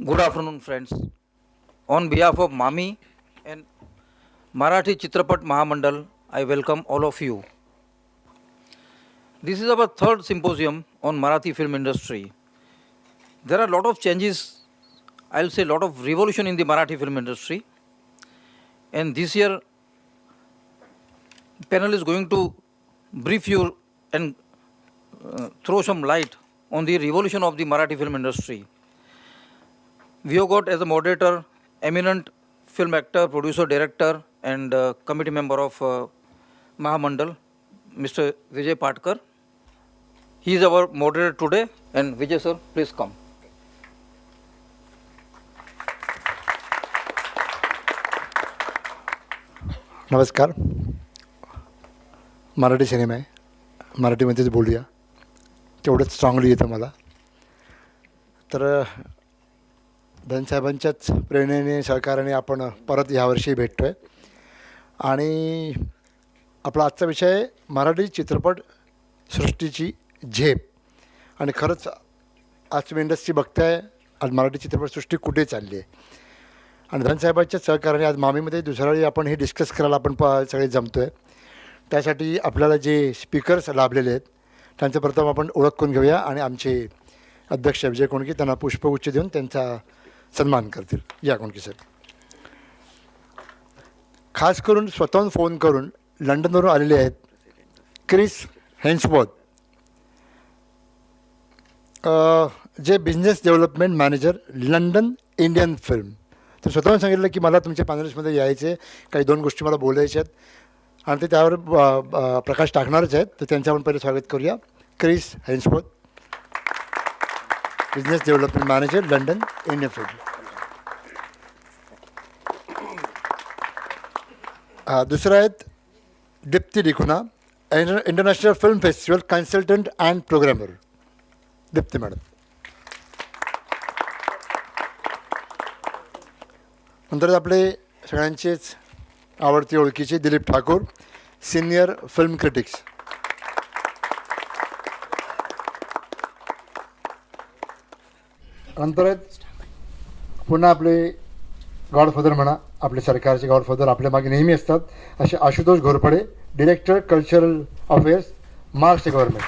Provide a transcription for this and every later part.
Good afternoon, friends. On behalf of MAMI and Marathi Chitrapat Mahamandal, I welcome all of you. This is our third symposium on Marathi film industry. There are a lot of changes, I'll say a lot of revolution in the Marathi film industry. And this year, panel is going to brief you and throw some light on the revolution of the Marathi film industry. We have got as a moderator eminent film actor, producer, director, and committee member of Mahamandal, Mr. Vijay Patkar. He is our moderator today. And Vijay sir, please come. नमस्कार. Marathi cinema आहे, मराठीमध्येच बोलूया, तेवढंच strongly येतं मला. तर धनसाहेबांच्याच प्रेरणेने सहकार्याने आपण परत यावर्षी भेटतो आहे. आणि आपला आजचा विषय आहे मराठी चित्रपट सृष्टीची झेप. आणि खरंच आज तुम्ही इंडस्ट्री बघताय, आज मराठी चित्रपटसृष्टी कुठे चालली आहे. आणि धनसाहेबांच्या सहकार्याने आज मामीमध्ये दुसऱ्या वेळी आपण हे डिस्कस करायला आपण सगळे जमतो आहे. त्यासाठी आपल्याला जे स्पीकर्स लाभलेले आहेत त्यांचं प्रथम आपण ओळख करून घेऊया आणि आमचे अध्यक्ष विजय कोणके त्यांना पुष्पगुच्छ देऊन त्यांचा सन्मान करतील. या कोणके साहेब. खास करून स्वतःहून फोन करून लंडनवरून आलेले आहेत क्रिस हेन्सवर्थ, जे business development manager London Indian film. तर स्वतःहून सांगितलं की मला तुमच्या पॅनल्समध्ये यायचे, काही दोन गोष्टी मला बोलायच्या आहेत आणि ते त्यावर प्रकाश टाकणारच आहेत. तर त्यांचं आपण पहिले स्वागत करूया. Chris Hensworth, business development manager London Indian film. दुसरं आहेत Deepti D'Cunha, international film festival consultant and programmer. Deepti madam. नंतर आपले सगळ्यांचेच आवडते ओळखीचे Dilip Thakur, senior film critics. नंतर आहेत पुन्हा आपले गॉडफादर म्हणा, आपले सरकारचे गॉडफादर आपल्या मागे नेहमी असतात असे Ashutosh Ghorpade, director cultural affairs, Maharashtra government.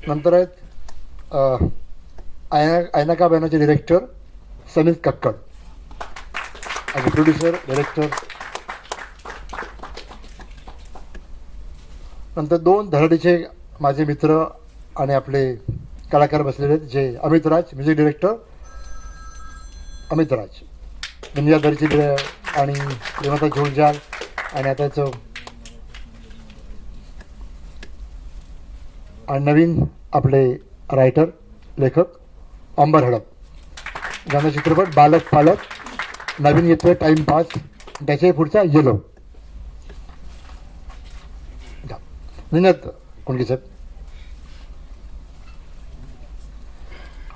नंतर आहेत आयनाका बॅनरचे डिरेक्टर समित कक्कड आणि प्रोड्युसर डायरेक्टर. नंतर दोन धडाडीचे माझे मित्र आणि आपले कलाकार बसलेले आहेत, जे अमित राज, म्युझिक डिरेक्टर अमित राज, दुनियादारीचे आणि रेवता झोलजाल आणि आताचं आणि नवीन आपले रायटर लेखक अंबर हडप. ज्यांचा चित्रपट बालक पालक नवीन येतोय टाइमपास, त्याच्याही पुढचा येलो. धन्यवाद कोणके साहेब.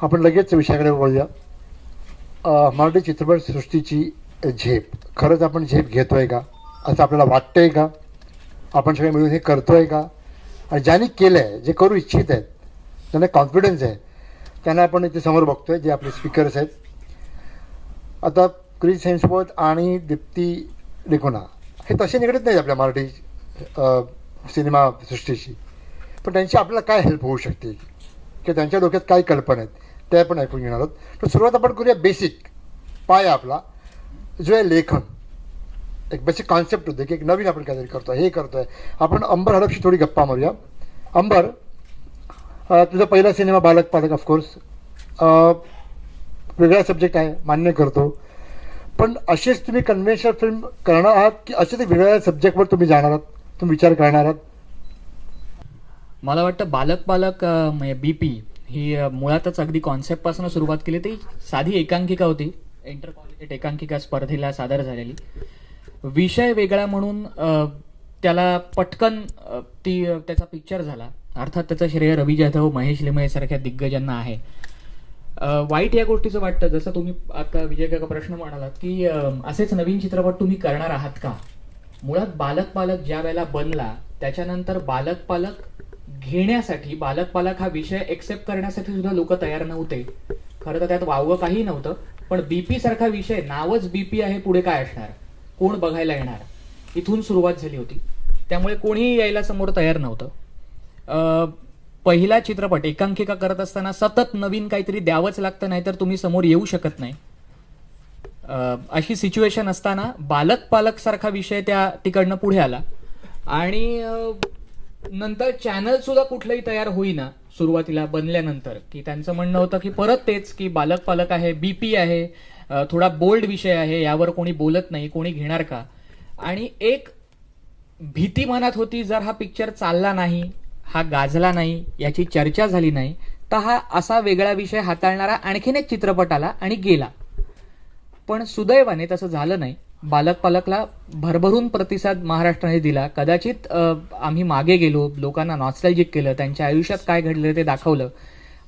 आपण लगेच विषयाकडे बोलूया. मराठी चित्रपट सृष्टीची झेप. खरंच आपण झेप घेतोय का असं आपल्याला वाटतंय का? आपण सगळे मिळून हे करतोय का? आणि ज्यांनी केलं आहे, जे करू इच्छित आहेत, त्यांना कॉन्फिडन्स आहे, त्यांना आपण इथे समोर बघतोय जे आपले स्पीकर्स आहेत. आता क्रिस हेन्सवर्थ आणि दीप्ती डिकुना हे तसे निगडीत नाही आपल्या मराठी सिनेमा सृष्टीशी, पण त्यांची आपल्याला काय हेल्प होऊ शकते किंवा त्यांच्या डोक्यात काय कल्पना आहेत ते आपण ऐकून घेणार आहोत. तर सुरुवात आपण करूया बेसिक पाय आपला जो आहे लेखन. एक बेसिक कॉन्सेप्ट होते की एक नवीन आपण काहीतरी करतोय, हे करतोय. आपण अंबर हडपशी थोडी गप्पा मारूया. अंबर, तुझा पहिला सिनेमा बालक पालक ऑफकोर्स वेगळा सब्जेक्ट आहे, मान्य करतो, पण असेच तुम्ही कन्व्हेन्शनल फिल्म करणार आहात की असेच वेगळ्या सब्जेक्टवर तुम्ही जाणार आहात, तुम्ही विचार करणार आहात? मला वाटतं बालक पालक म्हणजे BP ही मुळातच अगदी कॉन्सेप्टपासून सुरुवात केली. ती साधी एकांकिका होती, इंटर कॉलेजिएट एकांकिका स्पर्धेला सादर झालेली. विषय वेगळा म्हणून त्याला पटकन त्याचा पिक्चर झाला. अर्थात त्याचं श्रेय रवी जाधव, महेश लिमये सारख्या दिग्गजांना आहे. वाईट या गोष्टीचं वाटतं, जसं तुम्ही आता विजय काका प्रश्न म्हणालात की असेच नवीन चित्रपट तुम्ही करणार आहात का. मुळात बालक पालक ज्या वेळेला बनला त्याच्यानंतर बालक पालक घेण्यासाठी, बालक पालक हा विषय एक्सेप्ट करण्यासाठी सुद्धा लोक तयार नव्हते. खरं तर त्यात वावगं काही नव्हतं, पण बीपी सारखा विषय, नावच बीपी आहे, पुढे काय असणार, कोण बघायला येणार, इथून सुरुवात झाली होती. त्यामुळे कोणीही यायला समोर तयार नव्हतं. पहिला चित्रपट एकांकिका करत असताना सतत नवीन काहीतरी द्यावंच लागतं, नाही तर तुम्ही समोर येऊ शकत नाही. अशी सिच्युएशन असताना बालक पालक सारखा विषय त्या तिकडनं पुढे आला आणि नंतर चॅनल सुद्धा कुठलंही तयार होईना सुरुवातीला बनल्यानंतर, की त्यांचं म्हणणं होतं की परत तेच की बालक पालक आहे, बीपी आहे, थोडा बोल्ड विषय आहे, यावर कोणी बोलत नाही, कोणी घेणार का. आणि एक भीती मनात होती, जर हा पिक्चर चालला नाही, हा गाजला नाही, याची चर्चा झाली नाही, तर हा असा वेगळा विषय हाताळणारा आणखीन एक चित्रपट आला आणि गेला. पण सुदैवाने तसं झालं नाही. बालक पालकला भरभरून प्रतिसाद महाराष्ट्राने दिला. कदाचित आम्ही मागे गेलो, लोकांना नॉस्टॅल्जिक केलं, त्यांच्या आयुष्यात काय घडलं ते दाखवलं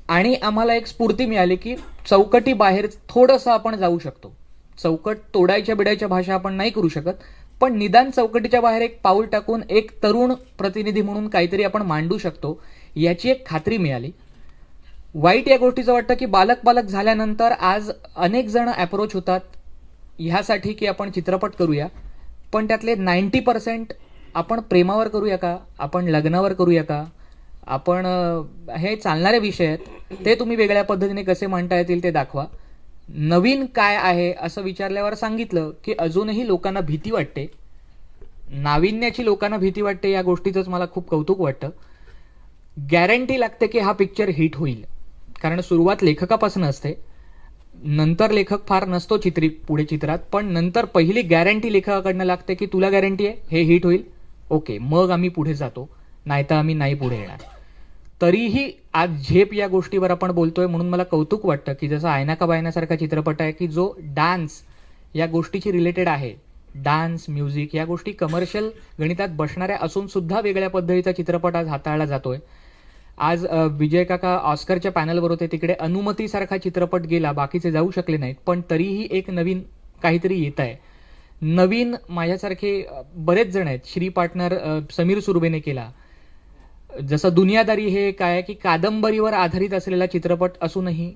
आणि आम्हाला एक स्फूर्ती मिळाली की चौकटी बाहेर थोडंसं आपण जाऊ शकतो. चौकट तोडायच्या बिडायच्या भाषा आपण नाही करू शकत, पण निदान चौकटीच्या बाहेर एक पाऊल टाकून एक तरुण प्रतिनिधी म्हणून काहीतरी आपण मांडू शकतो, याची एक खात्री मिळाली. वाईट या गोष्टीचं वाटतं की बालक पालक झाल्यानंतर आज अनेक जण अप्रोच होतात ह्यासाठी की आपण चित्रपट करूया, पण त्यातले 90% आपण प्रेमावर करूया का, आपण लग्नावर करूया का, आपण हे चालणारे विषय आहेत, ते तुम्ही वेगळ्या पद्धतीने कसे मांडता येतील ते दाखवा. नवीन काय आहे असं विचारल्यावर सांगितलं की अजूनही लोकांना भीती वाटते, नाविन्याची लोकांना भीती वाटते. या गोष्टीचंच मला खूप कौतुक वाटतं. गॅरंटी लागते की हा पिक्चर हिट होईल, कारण सुरुवात लेखकापासून असते, नंतर लेखक फार नसतो पुढे चित्रात, पण नंतर पहिली गॅरंटी लेखकाकडनं लागते की तुला गॅरंटी आहे हे हिट होईल, ओके, मग आम्ही पुढे जातो, नाहीतर आम्ही नाही पुढे येणार. तरीही आज झेप या गोष्टीवर आपण बोलतोय म्हणून मला कौतुक वाटतं की जसं आयना का बायनासारखा चित्रपट आहे की जो डान्स या गोष्टीची रिलेटेड आहे, डान्स म्युझिक या गोष्टी कमर्शियल गणितात बसणाऱ्या असून सुद्धा वेगळ्या पद्धतीचा चित्रपट आज हाताळला जातोय. आज विजय काका ऑस्करच्या पॅनलवर होते, तिकडे अनुमतीसारखा चित्रपट गेला, बाकीचे जाऊ शकले नाहीत, पण तरीही एक नवीन काहीतरी येत आहे. नवीन माझ्यासारखे बरेच जण आहेत, श्री पार्टनर समीर सुर्वेने केला. जसं दुनियादारी हे काय की कादंबरीवर आधारित असलेला चित्रपट असूनही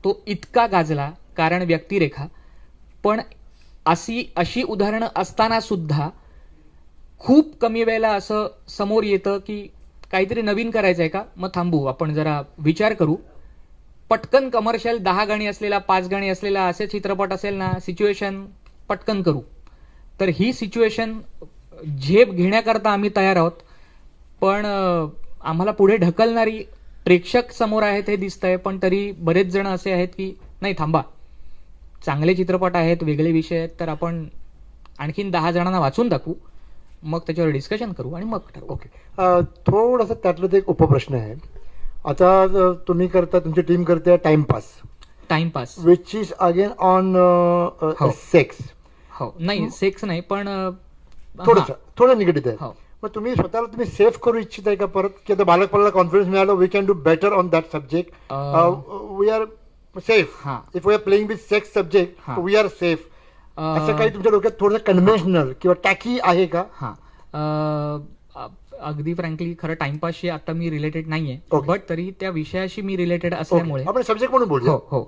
तो इतका गाजला, कारण व्यक्तिरेखा. पण अशी उदाहरणं असताना सुद्धा खूप कमी वेळेला असं समोर येतं की काहीतरी नवीन करायचं आहे का, मग थांबू, आपण जरा विचार करू. पटकन कमर्शियल 10 गाणी असलेला, 5 गाणी असलेला असे चित्रपट असेल ना, सिच्युएशन पटकन करू. तर ही सिच्युएशन झेप घेण्याकरता आम्ही तयार आहोत, पण आम्हाला पुढे ढकलणारी प्रेक्षक समोर आहेत हे दिसतंय. पण तरी बरेच जण असे आहेत की नाही थांबा, चांगले चित्रपट आहेत, वेगळे विषय आहेत, तर आपण आणखीन 10 जणांना वाचून दाखवू, मग त्याच्यावर डिस्कशन करू आणि मग ठरवू. ओके, थोडंसं त्यातलं एक उपप्रश्न आहे. आता तुम्ही करता, तुमची टीम करते timepass which is again on sex. हो, नाही सेक्स नाही, पण थोडं निगेटिव्ह आहे. हो. मग तुम्ही स्वतःला तुम्ही सेफ करू इच्छित आहे का परत, की आता बालकपणाला कॉन्फिडन्स मिळाला, we can do better on that subject, we are safe, if we are playing with sex subject we are safe, असं काही तुमच्या डोक्यात थोडंसं कन्व्हेन्शनल किंवा टॅकी आहे का? अगदी फ्रँकली खरं टाइमपासशी आता मी रिलेटेड नाहीये, बट तरी त्या विषयाशी मी रिलेटेड असल्यामुळे आपण सब्जेक्ट म्हणून बोलू. हो,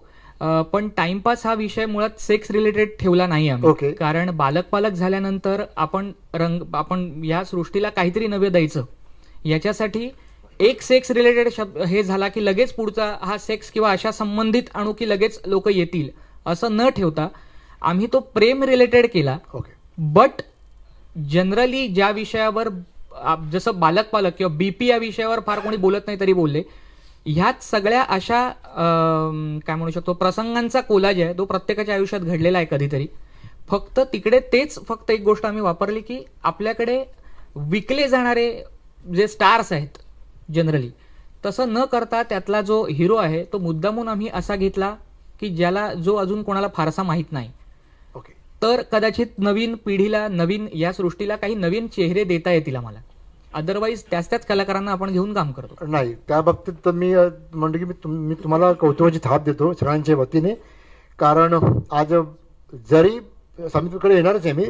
पण टाइमपास हा विषय मुळात सेक्स रिलेटेड ठेवला नाही आम्ही, कारण बालक पालक झाल्यानंतर आपण या सृष्टीला काहीतरी नवे द्यायचं, याच्यासाठी एक सेक्स रिलेटेड शब्द हे झाला की लगेच पुढचा हा सेक्स किंवा अशा संबंधित आणू की लगेच लोक येतील, असं न ठेवता आम्ही तो प्रेम रिलेटेड केला. बट जनरली ज्या विषयावर जसं बालक पालक किंवा बीपी या विषयावर फार कोणी बोलत नाही तरी बोलले, ह्यात सगळ्या अशा काय म्हणू शकतो प्रसंगांचा कोलाज आहे, तो प्रत्येकाच्या आयुष्यात घडलेला आहे कधीतरी. फक्त तिकडे फक्त एक गोष्ट आम्ही वापरली की आपल्याकडे विकले जाणारे जे स्टार्स आहेत जनरली, तसं न करता त्यातला जो हिरो आहे तो मुद्दामून आम्ही असा घेतला की जो अजून कोणाला फारसा माहीत नाही. तर कदाचित नवीन पिढीला, नवीन या सृष्टीला काही नवीन चेहरे देता येतील आम्हाला. अदरवाईज त्याच कलाकारांना आपण घेऊन काम करतो. नाही, त्या बाबतीत तर मी म्हणतो की मी तुम्हाला कौतुकाची थाप देतो सगळ्यांच्या वतीने, कारण आज जरी समितीकडे येणारच आहे मी,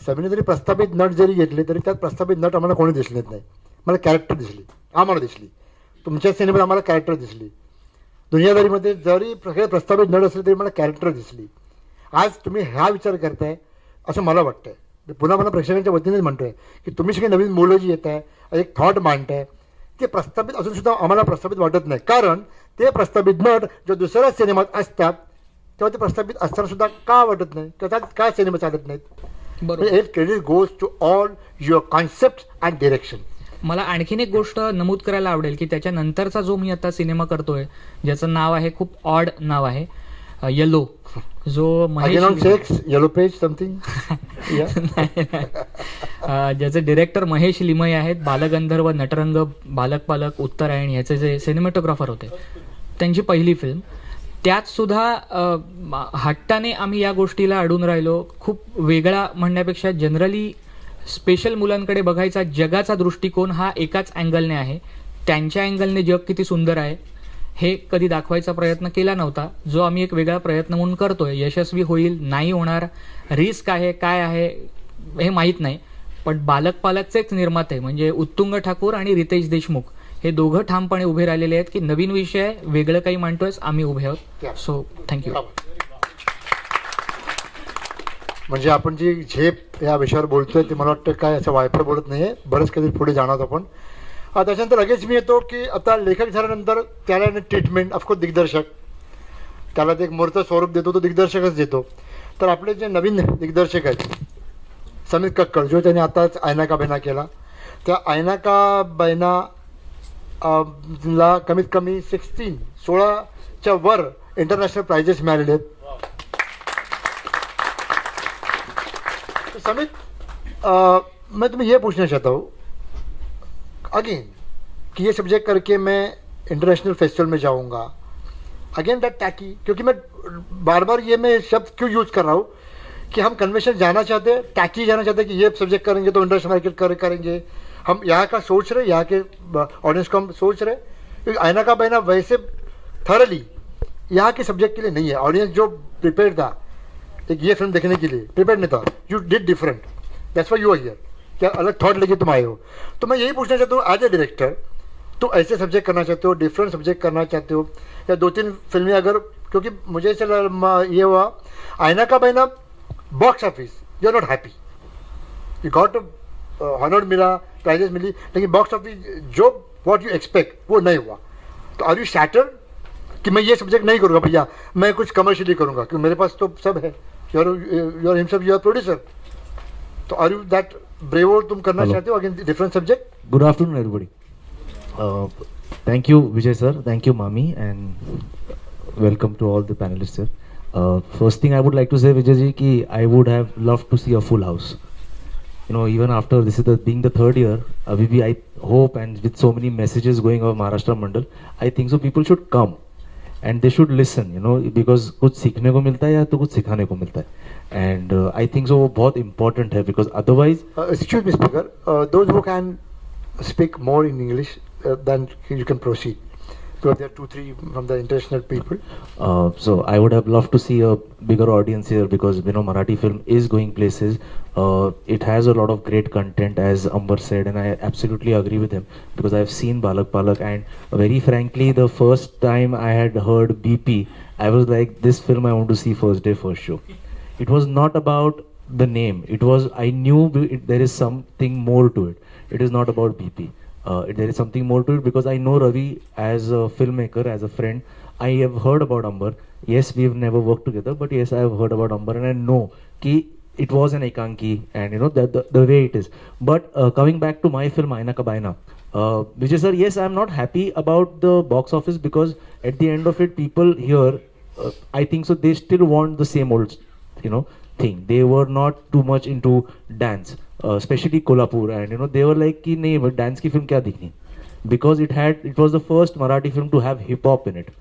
समितीने जरी प्रस्थापित नट जरी घेतले तरी त्यात प्रस्थापित नट आम्हाला कोणी दिसलेत नाही. मला कॅरेक्टर दिसली, आम्हाला दिसली. तुमच्या सिनेमात आम्हाला कॅरेक्टर दिसली. दुनियादारीमध्ये जरी सगळे प्रस्तावित नट असले तरी मला कॅरेक्टर दिसली. आज तुम्ही हा विचार करताय असं मला वाटतंय. मी पुन्हा पुन्हा प्रेक्षकांच्या वतीनेच म्हणतोय की तुम्ही सगळी नवीन मुलं जी येत आहे, एक थॉट मांडताय, ते प्रस्थापित असूनसुद्धा आम्हाला प्रस्थापित वाटत नाही. कारण ते प्रस्थापित नट जो दुसऱ्या सिनेमात असतात तेव्हा ते प्रस्थापित असताना सुद्धा का वाटत नाही, त्याच्यात का सिनेमा चालत नाहीत. बरोबर. हे credit goes to all your concept and direction. मला आणखीन एक गोष्ट नमूद करायला आवडेल की त्याच्यानंतरचा जो मी आता सिनेमा करतोय ज्याचं नाव आहे, खूप ऑड नाव आहे, येलो, जो again on Mahesh sex, yellow page something. ज्याचे डिरेक्टर महेश लिमये आहेत. बालगंधर्व, नटरंग, बालक पालक, उत्तरायण ह्याचे जे सिनेमॅटोग्राफर होते, त्यांची पहिली फिल्म. त्यात सुद्धा हट्टाने आम्ही या गोष्टीला अडून राहिलो. खूप वेगळा म्हणण्यापेक्षा जनरली स्पेशल मुलांकडे बघायचा जगाचा दृष्टिकोन हा एकाच अँगलने आहे. त्यांच्या अँगलने जग किती सुंदर आहे हे कधी दाखवायचा प्रयत्न केला नव्हता, जो आम्ही एक वेगळा प्रयत्न म्हणून करतोय. यशस्वी होईल नाही होणार, रिस्क आहे काय आहे हे माहीत नाही, पण बालक पालकचेच निर्माते म्हणजे उत्तुंग ठाकूर आणि रितेश देशमुख हे दोघं ठामपणे उभे राहिलेले आहेत की नवीन विषय, वेगळं काही मांडतोय, आम्ही उभे आहोत. So thank you. म्हणजे आपण जी झेप या विषयावर बोलतोय ते मला वाटतं काय असं वायफळ बोलत नाहीये, बरंच काहीतरी पुढे जाणार आपण. त्याच्यानंतर लगेच मी येतो की आता लेखक झाल्यानंतर त्याला ट्रीटमेंट, ऑफकोर्स दिग्दर्शक, त्याला ते एक मूर्त स्वरूप देतो, तो दिग्दर्शकच देतो. तर आपले जे नवीन दिग्दर्शक आहेत, समीर कक्कड, जो त्याने आताच आयना का बहना केला, त्या आयना का बहना ला कमीत कमी 16च्या वर इंटरनॅशनल प्राइजेस मिळालेले आहेत. समित, मैं तुम्हें ये पूछना चाहता हूँ अगेन कि ये सब्जेक्ट करके मैं इंटरनेशनल फेस्टिवल में जाऊँगा, अगेन दैट टैकी, क्योंकि मैं बार बार ये मैं शब्द क्यों यूज़ कर रहा हूँ कि हम कन्वेंशन जाना चाहते हैं, टैकी जाना चाहते हैं कि ये सब्जेक्ट करेंगे तो इंटरनेशनल मार्केट करेंगे. हम यहाँ का सोच रहे, यहाँ के ऑडियंस को हम सोच रहे, क्योंकि आयना का बहना वैसे थरली यहाँ के सब्जेक्ट के लिए नहीं है. ऑडियंस जो प्रिपेयर था एक ये फिल्म देखने के लिए प्रिपेयर नहीं था, यू डिड डिफरेंट, दैट्स व्हाई यू आर हियर. क्या अलग थॉट लेके तुम आए हो. तो मैं यही पूछना चाहता हूँ, एज ए डायरेक्टर तो ऐसे सब्जेक्ट करना चाहते हो, डिफरेंट सब्जेक्ट करना चाहते हो, या 2-3 फिल्में अगर, क्योंकि मुझे ये हुआ आयना का बहना box office you are not happy, you got honour मिला, प्राइजेस मिली, लेकिन बॉक्स ऑफिस जो व्हाट यू एक्सपेक्ट वो नहीं हुआ. तो आर यू सैटर्ड कि मैं ये सब्जेक्ट नहीं करूँगा भैया, मैं कुछ कमर्शियली करूँगा क्योंकि मेरे पास तो सब है, your himself you are producer. तो आर यू दैट ब्रेव, तुम करना चाहते हो again different subject? Good afternoon, everybody. Thank you, Vijay sir. Thank you, Mami, and welcome to all the panelists here. First thing I would like to say, Vijay ji, ki I would have loved to see a full house. You know, even after this is being the third year, I hope, and with so many messages going over Maharashtra Mandal, I think so people should come and they should listen. You know, because कुछ सीखने को मिलता है या तो कुछ सिखाने को मिलता है. And I think so वो बहुत important है, because otherwise. Excuse me, speaker. Those who can speak more in English, then you can proceed. Because there are 2-3 from the international people. So I would have loved to see a bigger audience here, because you know Marathi film is going places. It has a lot of great content, as Amber said, and I absolutely agree with him, because I have seen Balak Palak, and very frankly, the first time I had heard BP, I was like, this film I want to see first day, first show. It was not about the name. It was, I knew there is something more to it. It is not about BP. There is something more to it, because I know Ravi as a filmmaker, as a friend. I have heard about Amber. Yes, we have never worked together, but yes, I have heard about Amber, and I know ki it was an ekanki, and you know the way it is. But coming back to my film Aina Ka Baina, Vijay sir, yes, I am not happy about the box office, because at the end of it, people here, I think so, they still want the same old, you know, thing. They were not too much into dance, especially Kolhapur, and you know they were like कि नहीं but dance की film क्या दिखनी, because it was the first Marathi film to have hip hop in it,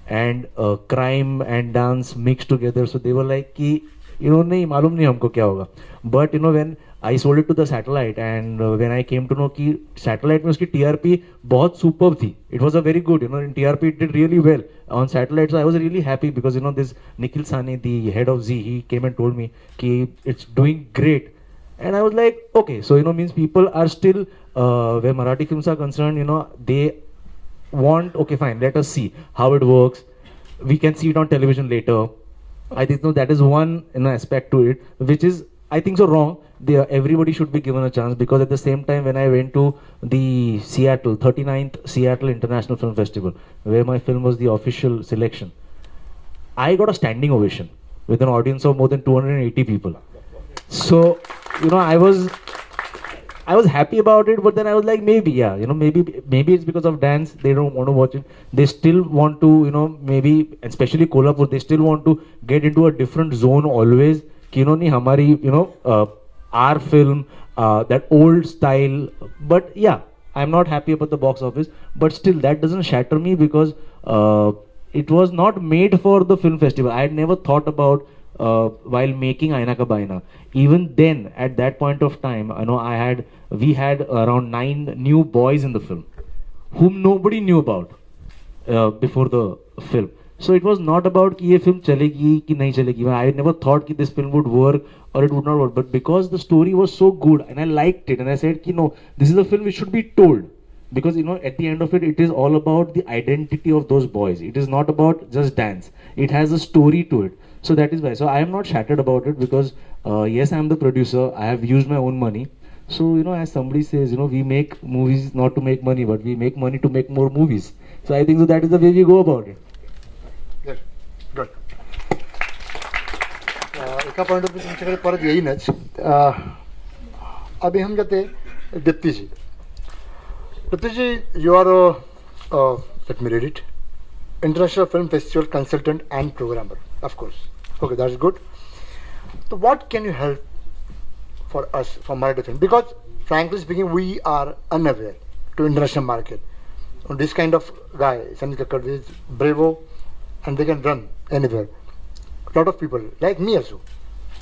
and crime and dance mixed together. So they were like कि you know नहीं मालूम नहीं हमको क्या होगा. But you know when I sold it to the satellite, and when I came to know कि satellite में उसकी TRP बहुत superb थी. It was a very good, you know, in TRP it did really well on satellite. So I was really happy, because you know this Nikhil Sane, the head of Z, he came and told me कि it's doing great. And I was like, okay, so means people are still where Marathi films are concerned, they want, okay, fine, let us see how it works. We can see it on television later. I think that is one aspect to it, which is, I think, so wrong. Everybody should be given a chance, because at the same time, when I went to the 39th Seattle International Film Festival, where my film was the official selection, I got a standing ovation with an audience of more than 280 people. So, I was happy about it, but then I was like, maybe it's because of dance, they don't want to watch it. They still want to, maybe, especially Kolhapur, they still want to get into a different zone always. Ki, hamari, our film, that old style. But yeah, I'm not happy about the box office, but still that doesn't shatter me, because it was not made for the film festival. I had never thought about while making Aina Ka Baina. Even then, at that point of time, we had around 9 new boys in the film, whom nobody knew about before the film. So it was not about ki ye film chalegi ki nahi chalegi. I never thought ki this film would work or it would not work. But because the story was so good and I liked it, and I said ki no, this is a film which should be told. Because at the end of it, it is all about the identity of those boys. It is not about just dance. It has a story to it. So that is why. So I am not shattered about it, because yes, I am the producer. I have used my own money. So as somebody says, we make movies not to make money, but we make money to make more movies. So I think so that is the way we go about it. Good. Good. एका point of तुमच्याकडे परत येईनच. अभी हम जाते दीप्ती जी. दीप्ती जी, you are let me read it. International Film Festival consultant and programmer, of course. Okay, that's good. So what can you help for us from Marathi film? Because frankly speaking, we are unaware to international market. This kind of guy, Sanjay Kakkar, is bravo, and they can run anywhere. A lot of people, like me also,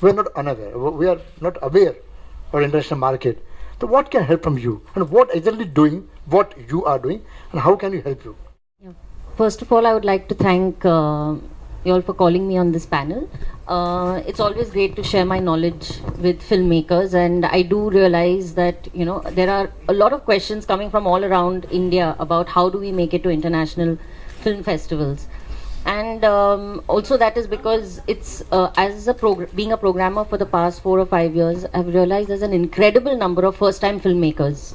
we are not unaware. We are not aware of international market. So what can help from you? And what exactly doing, what you are doing, and how can you help you? Yeah. First of all, I would like to thank you all for calling me on this panel. It's always great to share my knowledge with filmmakers, and I do realize that there are a lot of questions coming from all around India about how do we make it to international film festivals. And also that is because it's being a programmer for the past 4 or 5 years, I've realized there's an incredible number of first-time filmmakers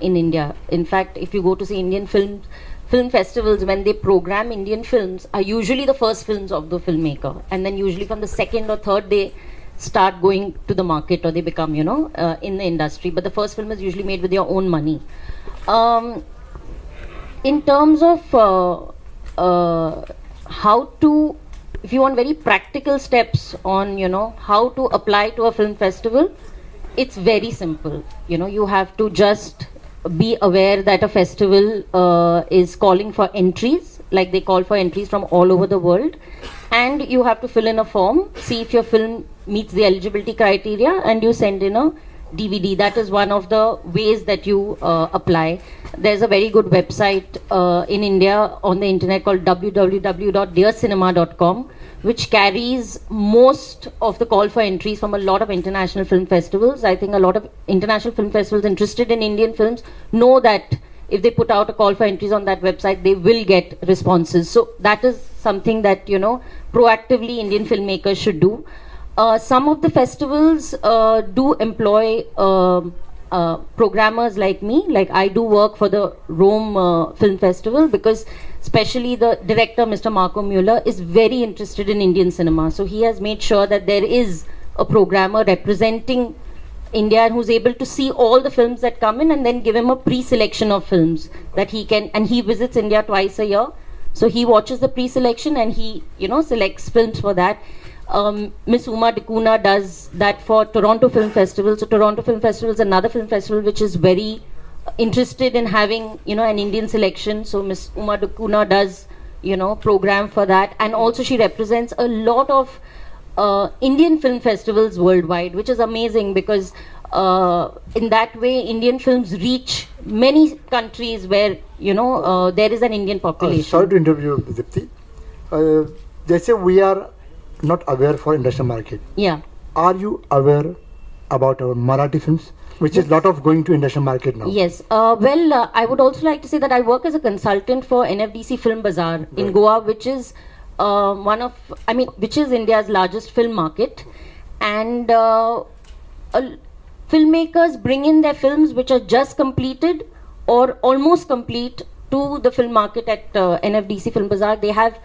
in India. In fact, if you go to see Indian film festivals, when they program Indian films, are usually the first films of the filmmaker, and then usually from the second or third they start going to the market, or they become in the industry. But the first film is usually made with your own money. In terms of how to, if you want very practical steps on how to apply to a film festival, it's very simple. You have to just be aware that a festival is calling for entries, like they call for entries from all over the world, and you have to fill in a form, see if your film meets the eligibility criteria, and you send in a DVD. That is one of the ways that you apply. There's a very good website in India on the internet called www.dearcinema.com, which carries most of the call for entries from a lot of international film festivals. I think a lot of international film festivals interested in Indian films know that if they put out a call for entries on that website, they will get responses. So that is something that proactively Indian filmmakers should do. Some of the festivals do employ programmers like me. Like I do work for the Rome Film Festival, because especially the director, Mr. Marco Mueller, is very interested in Indian cinema. So he has made sure that there is a programmer representing India who's able to see all the films that come in, and then give him a pre-selection of films that he can, and he visits India twice a year. So he watches the pre-selection and he, selects films for that. Miss Uma Dikuna does that for Toronto Film Festival. So Toronto Film Festival is another film festival which is very interested in having an Indian selection. So Miss Uma Dikuna does program for that, and also she represents a lot of Indian film festivals worldwide, which is amazing, because in that way Indian films reach many countries where there is an Indian population. Sorry to interview, Dipti. They say we are not aware for international market. Yeah. Are you aware about Marathi films, which is lot of going to international market now. Yes. I would also like to say that I work as a consultant for NFDC Film Bazaar in Goa, which is which is India's largest film market, and filmmakers bring in their films which are just completed or almost complete to the film market at NFDC Film Bazaar. They have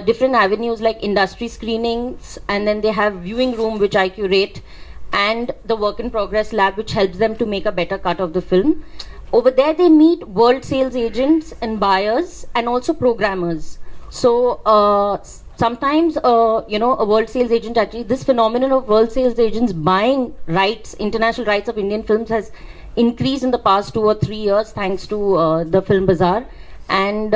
different avenues like industry screenings, and then they have viewing room which I curate, and the work in progress lab which helps them to make a better cut of the film. Over there they meet world sales agents and buyers and also programmers. So sometimes a world sales agent, actually this phenomenon of world sales agents buying rights, international rights of Indian films has increased in the past 2 or 3 years thanks to the Film Bazaar. And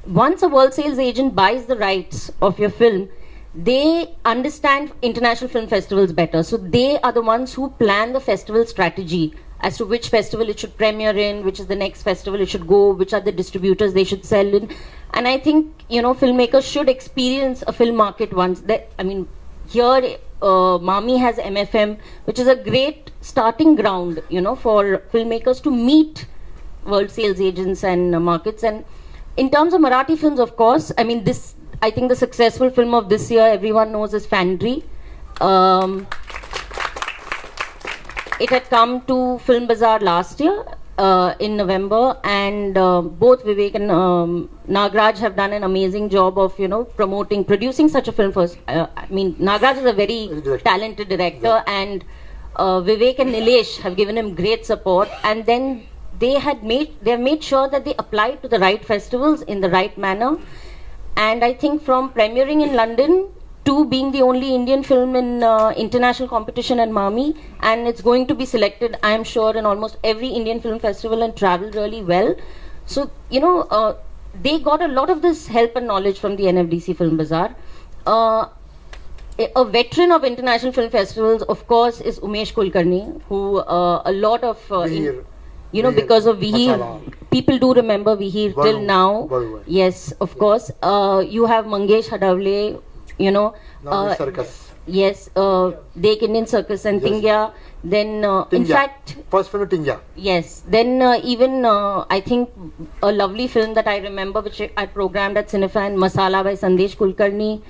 once a world sales agent buys the rights of your film, they understand international film festivals better. So they are the ones who plan the festival strategy as to which festival it should premiere in, which is the next festival it should go, which are the distributors they should sell in. And I think, filmmakers should experience a film market once. Here Mami has MFM, which is a great starting ground, for filmmakers to meet world sales agents and markets. And in terms of Marathi films, of course, I think the successful film of this year, everyone knows, is Fandry. It had come to Film Bazaar last year in November, and both Vivek and Nagraj have done an amazing job of, producing such a film first. Nagraj is a very talented director, and Vivek and Nilesh have given him great support, and then they have made sure that they apply to the right festivals in the right manner. And I think from premiering in London to being the only Indian film in international competition at Mami, and it's going to be selected, I am sure, in almost every Indian film festival and travel really well. So, they got a lot of this help and knowledge from the NFDC Film Bazaar. A veteran of international film festivals, of course, is Umesh Kulkarni, who a lot of, because of Vihir, people do remember Vihir till now. Yes, of course. You have Mangesh Hadavale, Circus. Yes, Dek Indian Circus and Yes. Tingya. Then, in Tingya. fact, First film Tingya. yes. Then even I think a lovely film that I remember, which I programmed at Cinefan, Masala by Sandesh Kulkarni.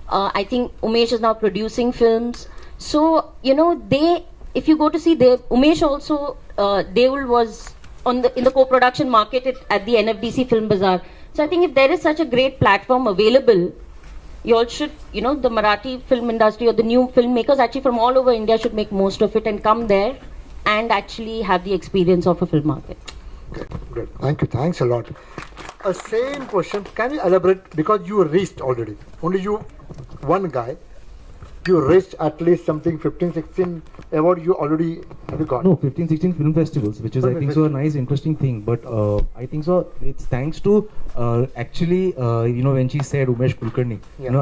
I think Umesh is now producing films. So, if you go to see, Umesh also, Deul was in the co-production market at the NFDC Film Bazaar. So I think if there is such a great platform available, you all should, the Marathi film industry or the new filmmakers actually from all over India should make most of it and come there and actually have the experience of a film market. Great. Thank you. Thanks a lot. Same question. Can you elaborate? Because you reached already. Only you, one guy. You reached at least something 15, 16 award you already have you got? No, 15, 16 film festivals, which is, I think, so a nice, interesting thing. But I think so, it's thanks to actually, when she said Umesh Kulkarni,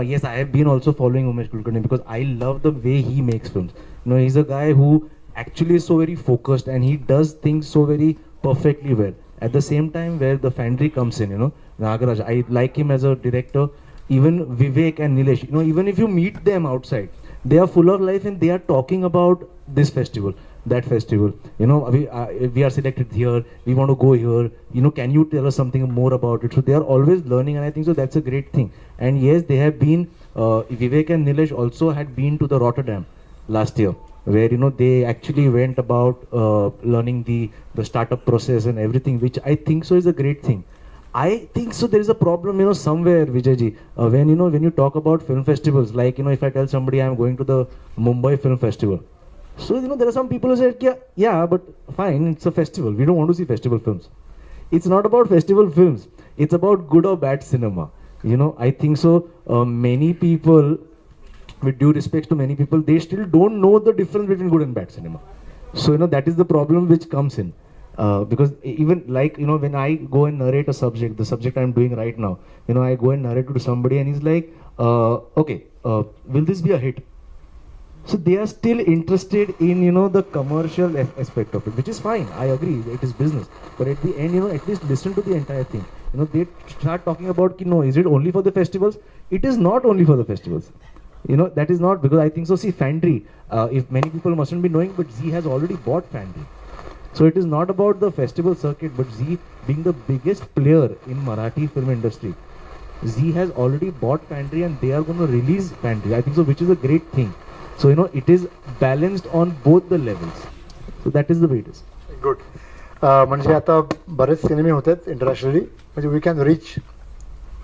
yes, I have been also following Umesh Kulkarni because I love the way he makes films. He's a guy who actually is so very focused and he does things so very perfectly well. At the same time, where the Fandry comes in, Nagaraj, I like him as a director. Even Vivek and Nilesh, even if you meet them outside, they are full of life and they are talking about this festival, that festival. We are selected here, we want to go here, can you tell us something more about it? So they are always learning, and I think so that's a great thing. And yes, they have been, Vivek and Nilesh also had been to the Rotterdam last year, where they actually went about learning the startup process and everything, which I think so is a great thing. I think so there is a problem, somewhere, Vijayji, when you talk about film festivals, like, if I tell somebody I am going to the Mumbai Film Festival. So, there are some people who say, yeah, but fine, it's a festival. We don't want to see festival films. It's not about festival films. It's about good or bad cinema. I think so many people, with due respect to many people, they still don't know the difference between good and bad cinema. So, that is the problem which comes in. Because even like, when I go and narrate a subject, the subject I'm doing right now, I go and narrate it to somebody and he's like, okay, will this be a hit? So they are still interested in, the commercial aspect of it, which is fine. I agree, it is business. But at the end, at least listen to the entire thing. They start talking about, is it only for the festivals? It is not only for the festivals. You know, that is not because I think so. See, Fandry, if many people mustn't be knowing, but Z has already bought Fandry. So it is not about the festival circuit, but Z being the biggest player in Marathi film industry. Z has already bought Fandry and they are going to release Fandry. I think so, which is a great thing. So, you know, it is balanced on both the levels. So that is the way it is. Good म्हणजे आता बरेच सिनेमे होत आहेत internationally म्हणजे we can reach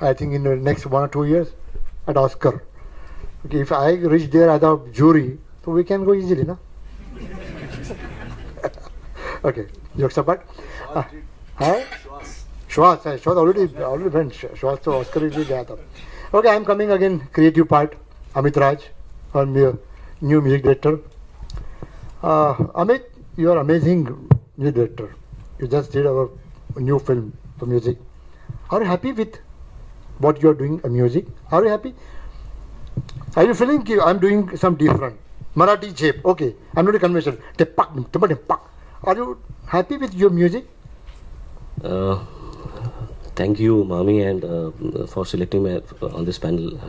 I think in next 1 or 2 years at Oscar okay if I reach there at a jury so we can go easily ना okay jokes apart हां Shwaas already friend Shwaas तो ऑस्कर इज आता okay I am coming again creative part Amit Raj और new music director Amit, you are amazing music director. You just did our new film for music. Are you happy with what you are doing in music? Are you happy? Are you feeling I'm doing some different? Marathi shape, okay. I'm not a conventional. Tepak. Are you happy with your music? Thank you, Mami, and for selecting me on this panel.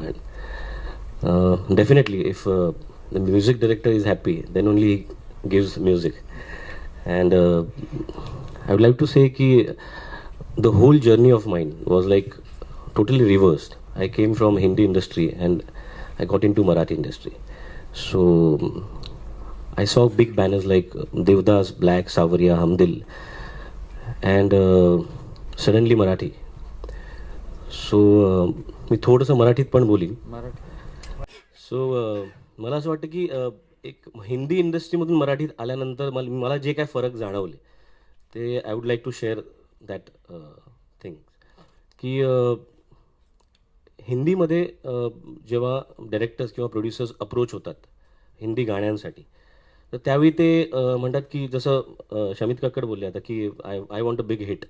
And definitely, if the music director is happy, then only he gives music. And I would like to say that the whole journey of mine was like totally reversed. I came from Hindi industry and I got into Marathi industry. So I saw big banners like Devdas, Black, Savaria, Hamdil, and suddenly Marathi. So मी थोडंसं मराठीत पण बोलीन. So मला असं वाटतं की एक हिंदी इंडस्ट्रीमधून मराठीत आल्यानंतर मला जे काय फरक जाणवले ते I would like to share that thing की हिंदीमध्ये जेव्हा डायरेक्टर्स किंवा प्रोड्युसर्स अप्रोच होतात हिंदी गाण्यांसाठी तर त्यावेळी ते म्हणतात की जसं शमित काकड बोलले आता की I want a big hit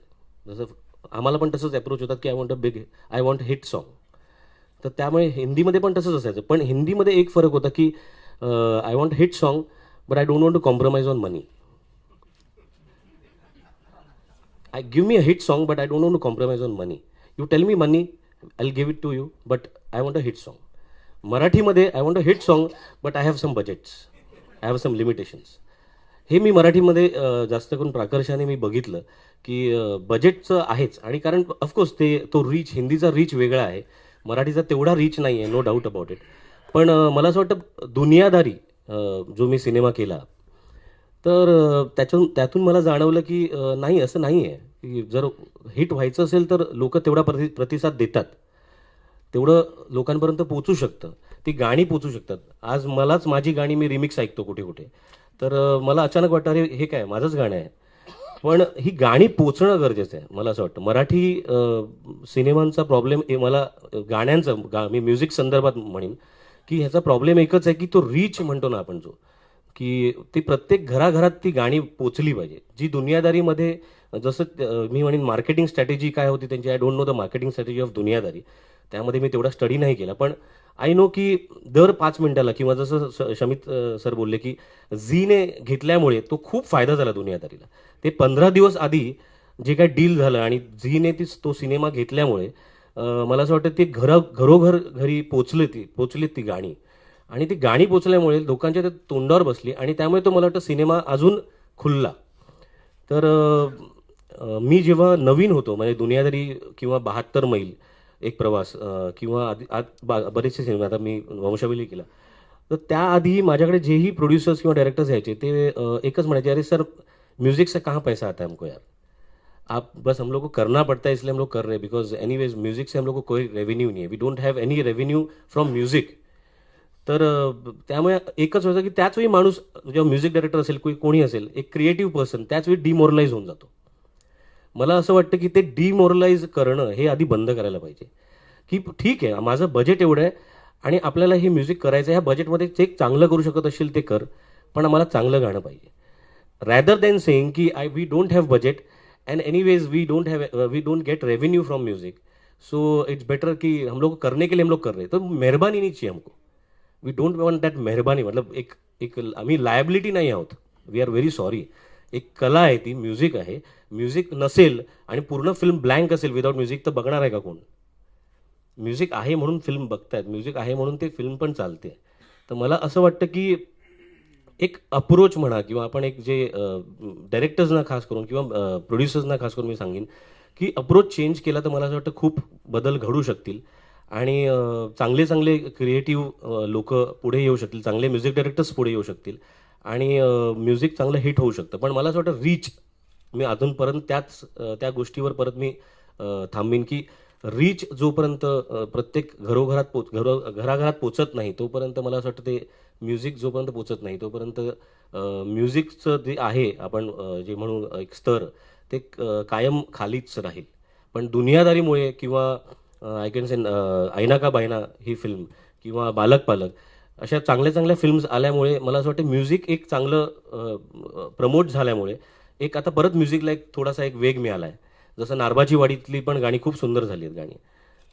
जसं आम्हाला पण तसंच अप्रोच होतात की आय वॉन्ट हिट सॉन्ग तर त्यामुळे हिंदीमध्ये पण तसंच असायचं पण हिंदीमध्ये एक फरक होता की I want hit song but I don't want to compromise on money I give me a hit song, but I don't want to compromise on money. You tell me money, I'll give it to you, but I want a hit song. मराठीमध्ये I want a hit song, but I have some budgets. I have some limitations. हे मी मराठीमध्ये जास्त करून प्राकर्षाने मी बघितलं की बजेटचं आहेच आणि कारण ऑफकोर्स तो रीच हिंदीचा रीच वेगळा आहे मराठीचा तेवढा रीच नाही आहे नो डाऊट अबाउट इट पण मला असं वाटतं दुनियादारी जो मी सिनेमा केला तर त्यातून मला जाणवलं की नाही असं नाही आहे की जर हिट व्हायचं असेल तर लोक तेवढा प्रतिसाद देतात तेवढं लोकांपर्यंत पोचू शकतं ती गाणी पोचू शकतात आज मलाच माझी गाणी मी रिमिक्स ऐकतो कुठे कुठे तर मला अचानक वाटतं अरे हे काय माझंच गाणं आहे पण ही गाणी पोचणं गरजेचं आहे मला असं वाटतं मराठी सिनेमांचा प्रॉब्लेम मला गाण्यांचा मी म्युझिक संदर्भात म्हणेन की ह्याचा प्रॉब्लेम एकच आहे की तो रीच म्हणतो ना आपण जो की ती प्रत्येक घराघरात ती गाणी पोचली पाहिजे जी दुनियादारीमध्ये जसं मी म्हणेन मार्केटिंग स्ट्रॅटेजी काय होती त्यांची I don't know the marketing strategy of Duniyadari त्यामध्ये मी तेवढा स्टडी नाही केला पण आय नो की दर 5 मिनिटाला किंवा जसं शमित सर बोलले की झीने घेतल्यामुळे तो खूप फायदा झाला दुनियादारीला ते 15 दिवस आधी जे काय डील झालं आणि झीने तो सिनेमा घेतल्यामुळे मला असं वाटतं ते घरोघर घरी पोचलीत ती गाणी आणि ती गाणी पोचल्यामुळे लोकांच्या त्या तोंडावर बसली आणि त्यामुळे तो मला वाटतं सिनेमा अजून खुलला तर मी जेव्हा नवीन होतो म्हणजे दुनियादारी किंवा 72 मैल एक प्रवास किंवा बरेचसे सिनेमे आता मी वंशावली केला तर त्याआधी माझ्याकडे जेही प्रोड्युसर्स किंवा डायरेक्टर्स यायचे ते एकच म्हणायचे अरे सर म्यूजिक से कहाँ पैसा आता है हमको यार आप बस हम लोग को करना पड़ता है इसलिए हम लोग कर रहे हैं बिकॉज एनीवेज म्यूजिक से हम लोग को कोई रेव्हेन्यू नहीं है we don't have any revenue from music तर त्यामुळे एकच व्हायचं की त्याच वेळी माणूस जेव्हा म्युझिक डायरेक्टर असेल कोणी असेल एक क्रिएटिव्ह पर्सन त्याच वेळी डिमोरलाइज होऊन जातो मला असं वाटतं की ते डिमोरलाइज करणं हे आधी बंद करायला पाहिजे की ठीक आहे माझं बजेट एवढं आहे आणि आपल्याला हे म्युझिक करायचं ह्या बजेटमध्ये जे चांगलं करू शकत असेल ते कर पण आम्हाला चांगलं गाणं पाहिजे रॅदर दॅन सेईंग की we don't have budget and anyways we don't get revenue from music so it's better कि हम लोग करने के लिए हम लोग कर रहे हैं तो मेहरबानी नहीं चाहिए हमको वी डोंट वॉन्ट दॅट मेहरबानी मतलब एक आम्ही लायबिलिटी नाही आहोत वी आर व्हेरी सॉरी एक कला आहे ती म्युझिक आहे म्युझिक नसेल आणि पूर्ण फिल्म ब्लँक असेल विदाउट म्युझिक तर बघणार आहे का कोण म्युझिक आहे म्हणून फिल्म बघतायत, म्युझिक आहे म्हणून ते फिल्म पण चालते. तर मला असं वाटतं की एक अप्रोच म्हणा किंवा आपण एक जे डायरेक्टर्सना खास करून किंवा प्रोड्युसर्सना खास करून मी सांगेन की अप्रोच चेंज केला तर मला असं वाटतं खूप बदल घडू शकतील आणि चांगले चांगले क्रिएटिव्ह लोक पुढे येऊ शकतील, चांगले म्युझिक डायरेक्टर्स पुढे येऊ शकतील आणि म्युझिक चांगलं हिट होऊ शकतं. पण मला असं वाटतं रीच, मी अजून परत त्या गोष्टीवर परत मी थांबीन की रीच जोपर्यंत प्रत्येक घराघरात पोचत नाही तोपर्यंत मला असं वाटतं ते म्युझिक जोपर्यंत पोचत नाही तोपर्यंत म्युझिकचं जे आहे आपण जे म्हणू एक स्तर ते कायम खालीच राहील. पण दुनियादारीमुळे किंवा आय कॅन से आईना का बायना ही फिल्म किंवा बालक पालक अशा चांगल्या चांगल्या फिल्म्स आल्यामुळे मला असं वाटतं म्युझिक एक चांगलं प्रमोट झाल्यामुळे एक आता परत म्युझिकला एक थोडासा एक वेग मिळाला आहे. जसं नारबाची वाडीतली पण गाणी खूप सुंदर झाली आहेत गाणी.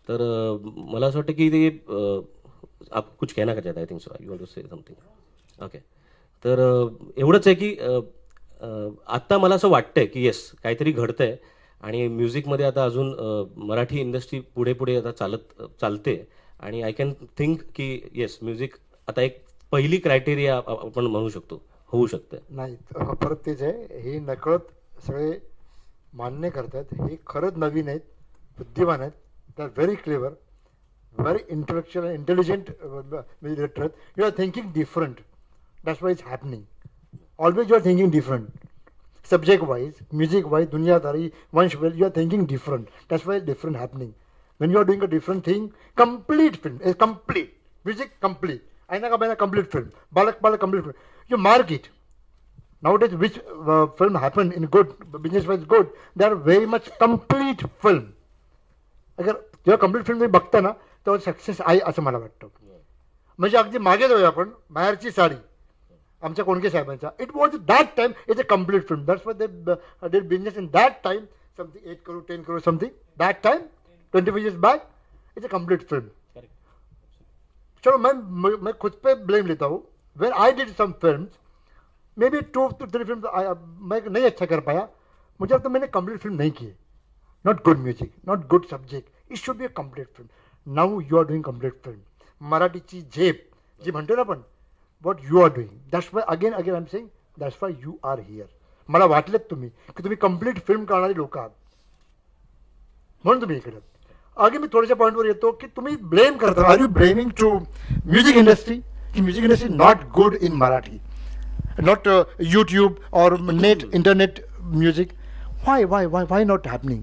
तर मला असं वाटतं की ते आप कुछ कहना का चाहता I think so you want to say something. Okay, तर एवढंच आहे की आत्ता मला असं वाटतंय की येस काहीतरी घडतंय आणि म्युझिकमध्ये आता अजून मराठी इंडस्ट्री पुढे पुढे आता चालते आणि आय कॅन थिंक की येस म्युझिक आता एक पहिली क्रायटेरिया आपण म्हणू शकतो होऊ शकतं. नाही, परत तेच आहे, हे नकळत सगळे मान्य करतात, हे खरंच नवीन आहेत, बुद्धिमान आहेत, they are very clever, very intellectual intelligent director आहेत. You are thinking different, that's why it's happening. Always you are thinking different, subject wise, music wise, Duniyadari, Vanshvel, you are thinking different, that's why different happening. when you are doing a different thing, complete film is complete, music complete, Aina Ka Baina complete film, Balak Balak complete film, you mark it. Nowadays which film happen in good, business wise good, they are very much complete film. अगर जेव्हा complete film तुम्ही बघता ना तेव्हा success आहे असं मला वाटतं. म्हणजे अगदी मागे जाऊया आपण, माहेरची साडी आमच्या कोणके साहेबांचा, it was that time it's a complete film, that's what they did business in that time, something 8 crore 10 crore something that time 25 years back, it's a complete film. चलो मैं खुद पे ब्लेम लेता हूँ. When I did some films, maybe 2 to 3 films मैं नहीं अच्छा कर पाया, मुझे लगता मैंने complete film नहीं की. Not good music, not good subject. It should be a complete film. Now you are doing complete film. मराठीची झेप जी म्हणतो ना आपण, what you are doing. That's why again I'm saying, that's why you are here. मला वाटलेत तुम्ही की तुम्ही complete film करणारी लोक आहात म्हणून तुम्ही इकडे. आगे मी थोड्याशा पॉईंटवर येतो की तुम्ही ब्लेम करता, are you blaming to music industry की music industry not good in Marathi, not YouTube और net internet music, why not happening.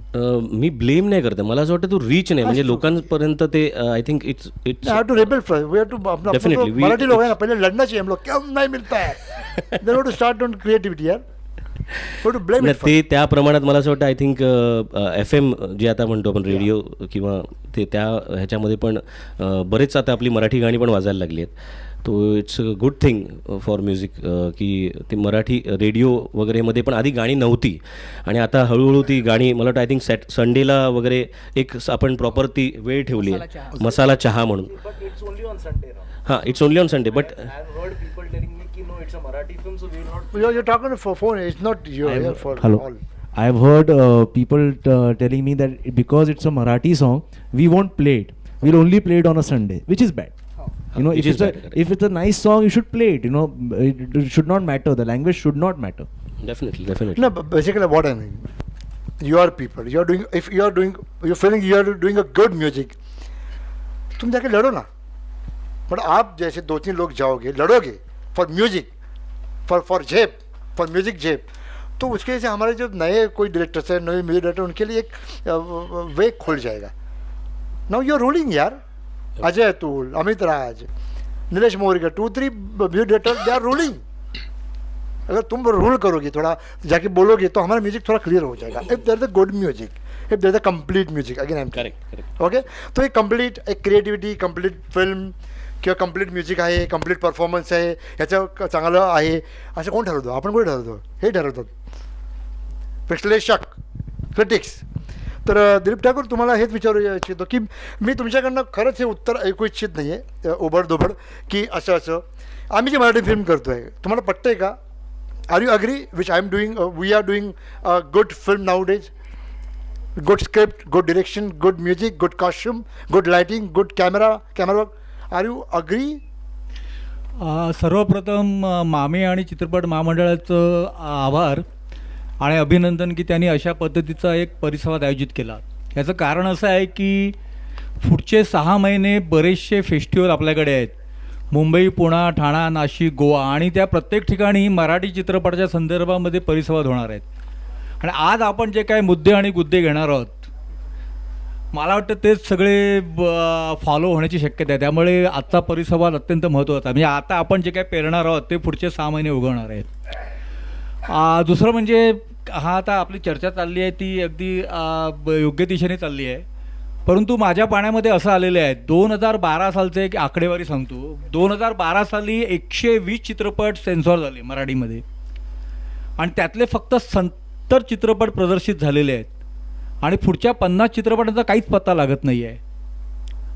मी ब्लेम नाही करते, मला असं वाटतं तो रीच नाही म्हणजे लोकांपर्यंत ते I think it's have to rebel first, we have to Definitely, Marathi लोग हैं ना पहले लड़ना चाहिए हम लोग, क्यों नहीं मिलता है, they have to start on creativity यार. ते त्या प्रमाणात मला असं वाटतं आय थिंक FM जे आता म्हणतो आपण रेडिओ किंवा ते त्या ह्याच्यामध्ये पण बरेच आता आपली मराठी गाणी पण वाजायला लागली आहेत. तो it's a good thing for music की ते मराठी रेडिओ वगैरेमध्ये पण आधी गाणी नव्हती आणि आता हळूहळू ती गाणी मला वाटतं आय थिंक संडेला वगैरे एक आपण प्रॉपर ती वेळ ठेवली आहे, मसाला चहा म्हणून. हां, it's only on Sunday but it's a Marathi film, so we're not. You're talking for phone, it's not here for Hello. all. I've heard people telling me that because it's a Marathi song, we won't play it. We'll only play it on a Sunday, which is bad. You know, Which is bad, correct. if it's a nice song, you should play it. You know, it should not matter. The language should not matter. Definitely No, but basically what I mean, you are people, you are doing, if you are doing, you're feeling you are doing a good music, तुम जाके लड़ो ना. But आप जैसे 2-3 लोग जाओगे, लड़ोगे for music, for झेप, for music झेप, तो उसके से हमारे जो नए कोई डायरेक्टर्स हैं, नए म्यूजिक डायरेक्टर, उनके लिए एक वे खुल जाएगा. नाउ यू आर रूलिंग यार, Ajay Atul, Amit Raj, Nilesh Moharir, 2-3 music director they are ruling. अगर तुम रूल करोगे, थोड़ा जाके बोलोगे तो हमारा म्यूजिक थोड़ा क्लियर हो जाएगा. If there is a good music, if there is a complete music, again I am correct. Okay. तो एक कंप्लीट एक क्रिएटिव्हिटी, कंप्लीट फिल्म किंवा कंप्लीट म्युझिक आहे, कंप्लीट परफॉर्मन्स आहे, ह्याचं चांगलं आहे असं कोण ठरवतो? आपण कोण ठरवतो? हे ठरवतात विश्लेषक, क्रिटिक्स. तर दिलीप ठाकूर, तुम्हाला हेच विचारू इच्छितो की मी तुमच्याकडनं खरंच हे उत्तर ऐकू इच्छित नाही आहे ओबडधोबड की असं असं आम्ही जे मराठी फिल्म करतो आहे तुम्हाला पटतं आहे का? Are you agree which I am doing, we are doing a good film nowadays? good script, good direction, good music, good costume, good lighting, good camera work. Are you agree? सर्वप्रथम मामे आणि चित्रपट महामंडळाचं आभार आणि अभिनंदन की त्यांनी अशा पद्धतीचा एक परिसंवाद आयोजित केला. याचं कारण असं आहे की पुढचे 6 महिने बरेचसे फेस्टिवल आपल्याकडे आहेत. मुंबई, पुणे, ठाणा, नाशिक, गोवा आणि त्या प्रत्येक ठिकाणी मराठी चित्रपटाच्या संदर्भामध्ये परिसंवाद होणार आहेत. आणि आज आपण जे काही मुद्दे आणि गुद्दे घेणार आहोत मला वाटतं तेच सगळे फॉलो होण्याची शक्यता आहे. त्यामुळे आजचा परिसंवाद अत्यंत महत्त्वाचा आहे. म्हणजे आता आपण जे काही पेरणार आहोत ते पुढचे 6 महिने उगवणार आहेत. दुसरं म्हणजे हा आता आपली चर्चा चालली आहे ती अगदी योग्य दिशेने चालली आहे. परंतु माझ्या पाण्यामध्ये असं आलेलं आहे 2012 सालचं एक आकडेवारी सांगतो. 2012 साली 120 चित्रपट सेन्सॉर झाले मराठीमध्ये आणि त्यातले फक्त 70 चित्रपट प्रदर्शित झालेले आहेत आणि पुढच्या 50 चित्रपटांचा काहीच पत्ता लागत नाही आहे.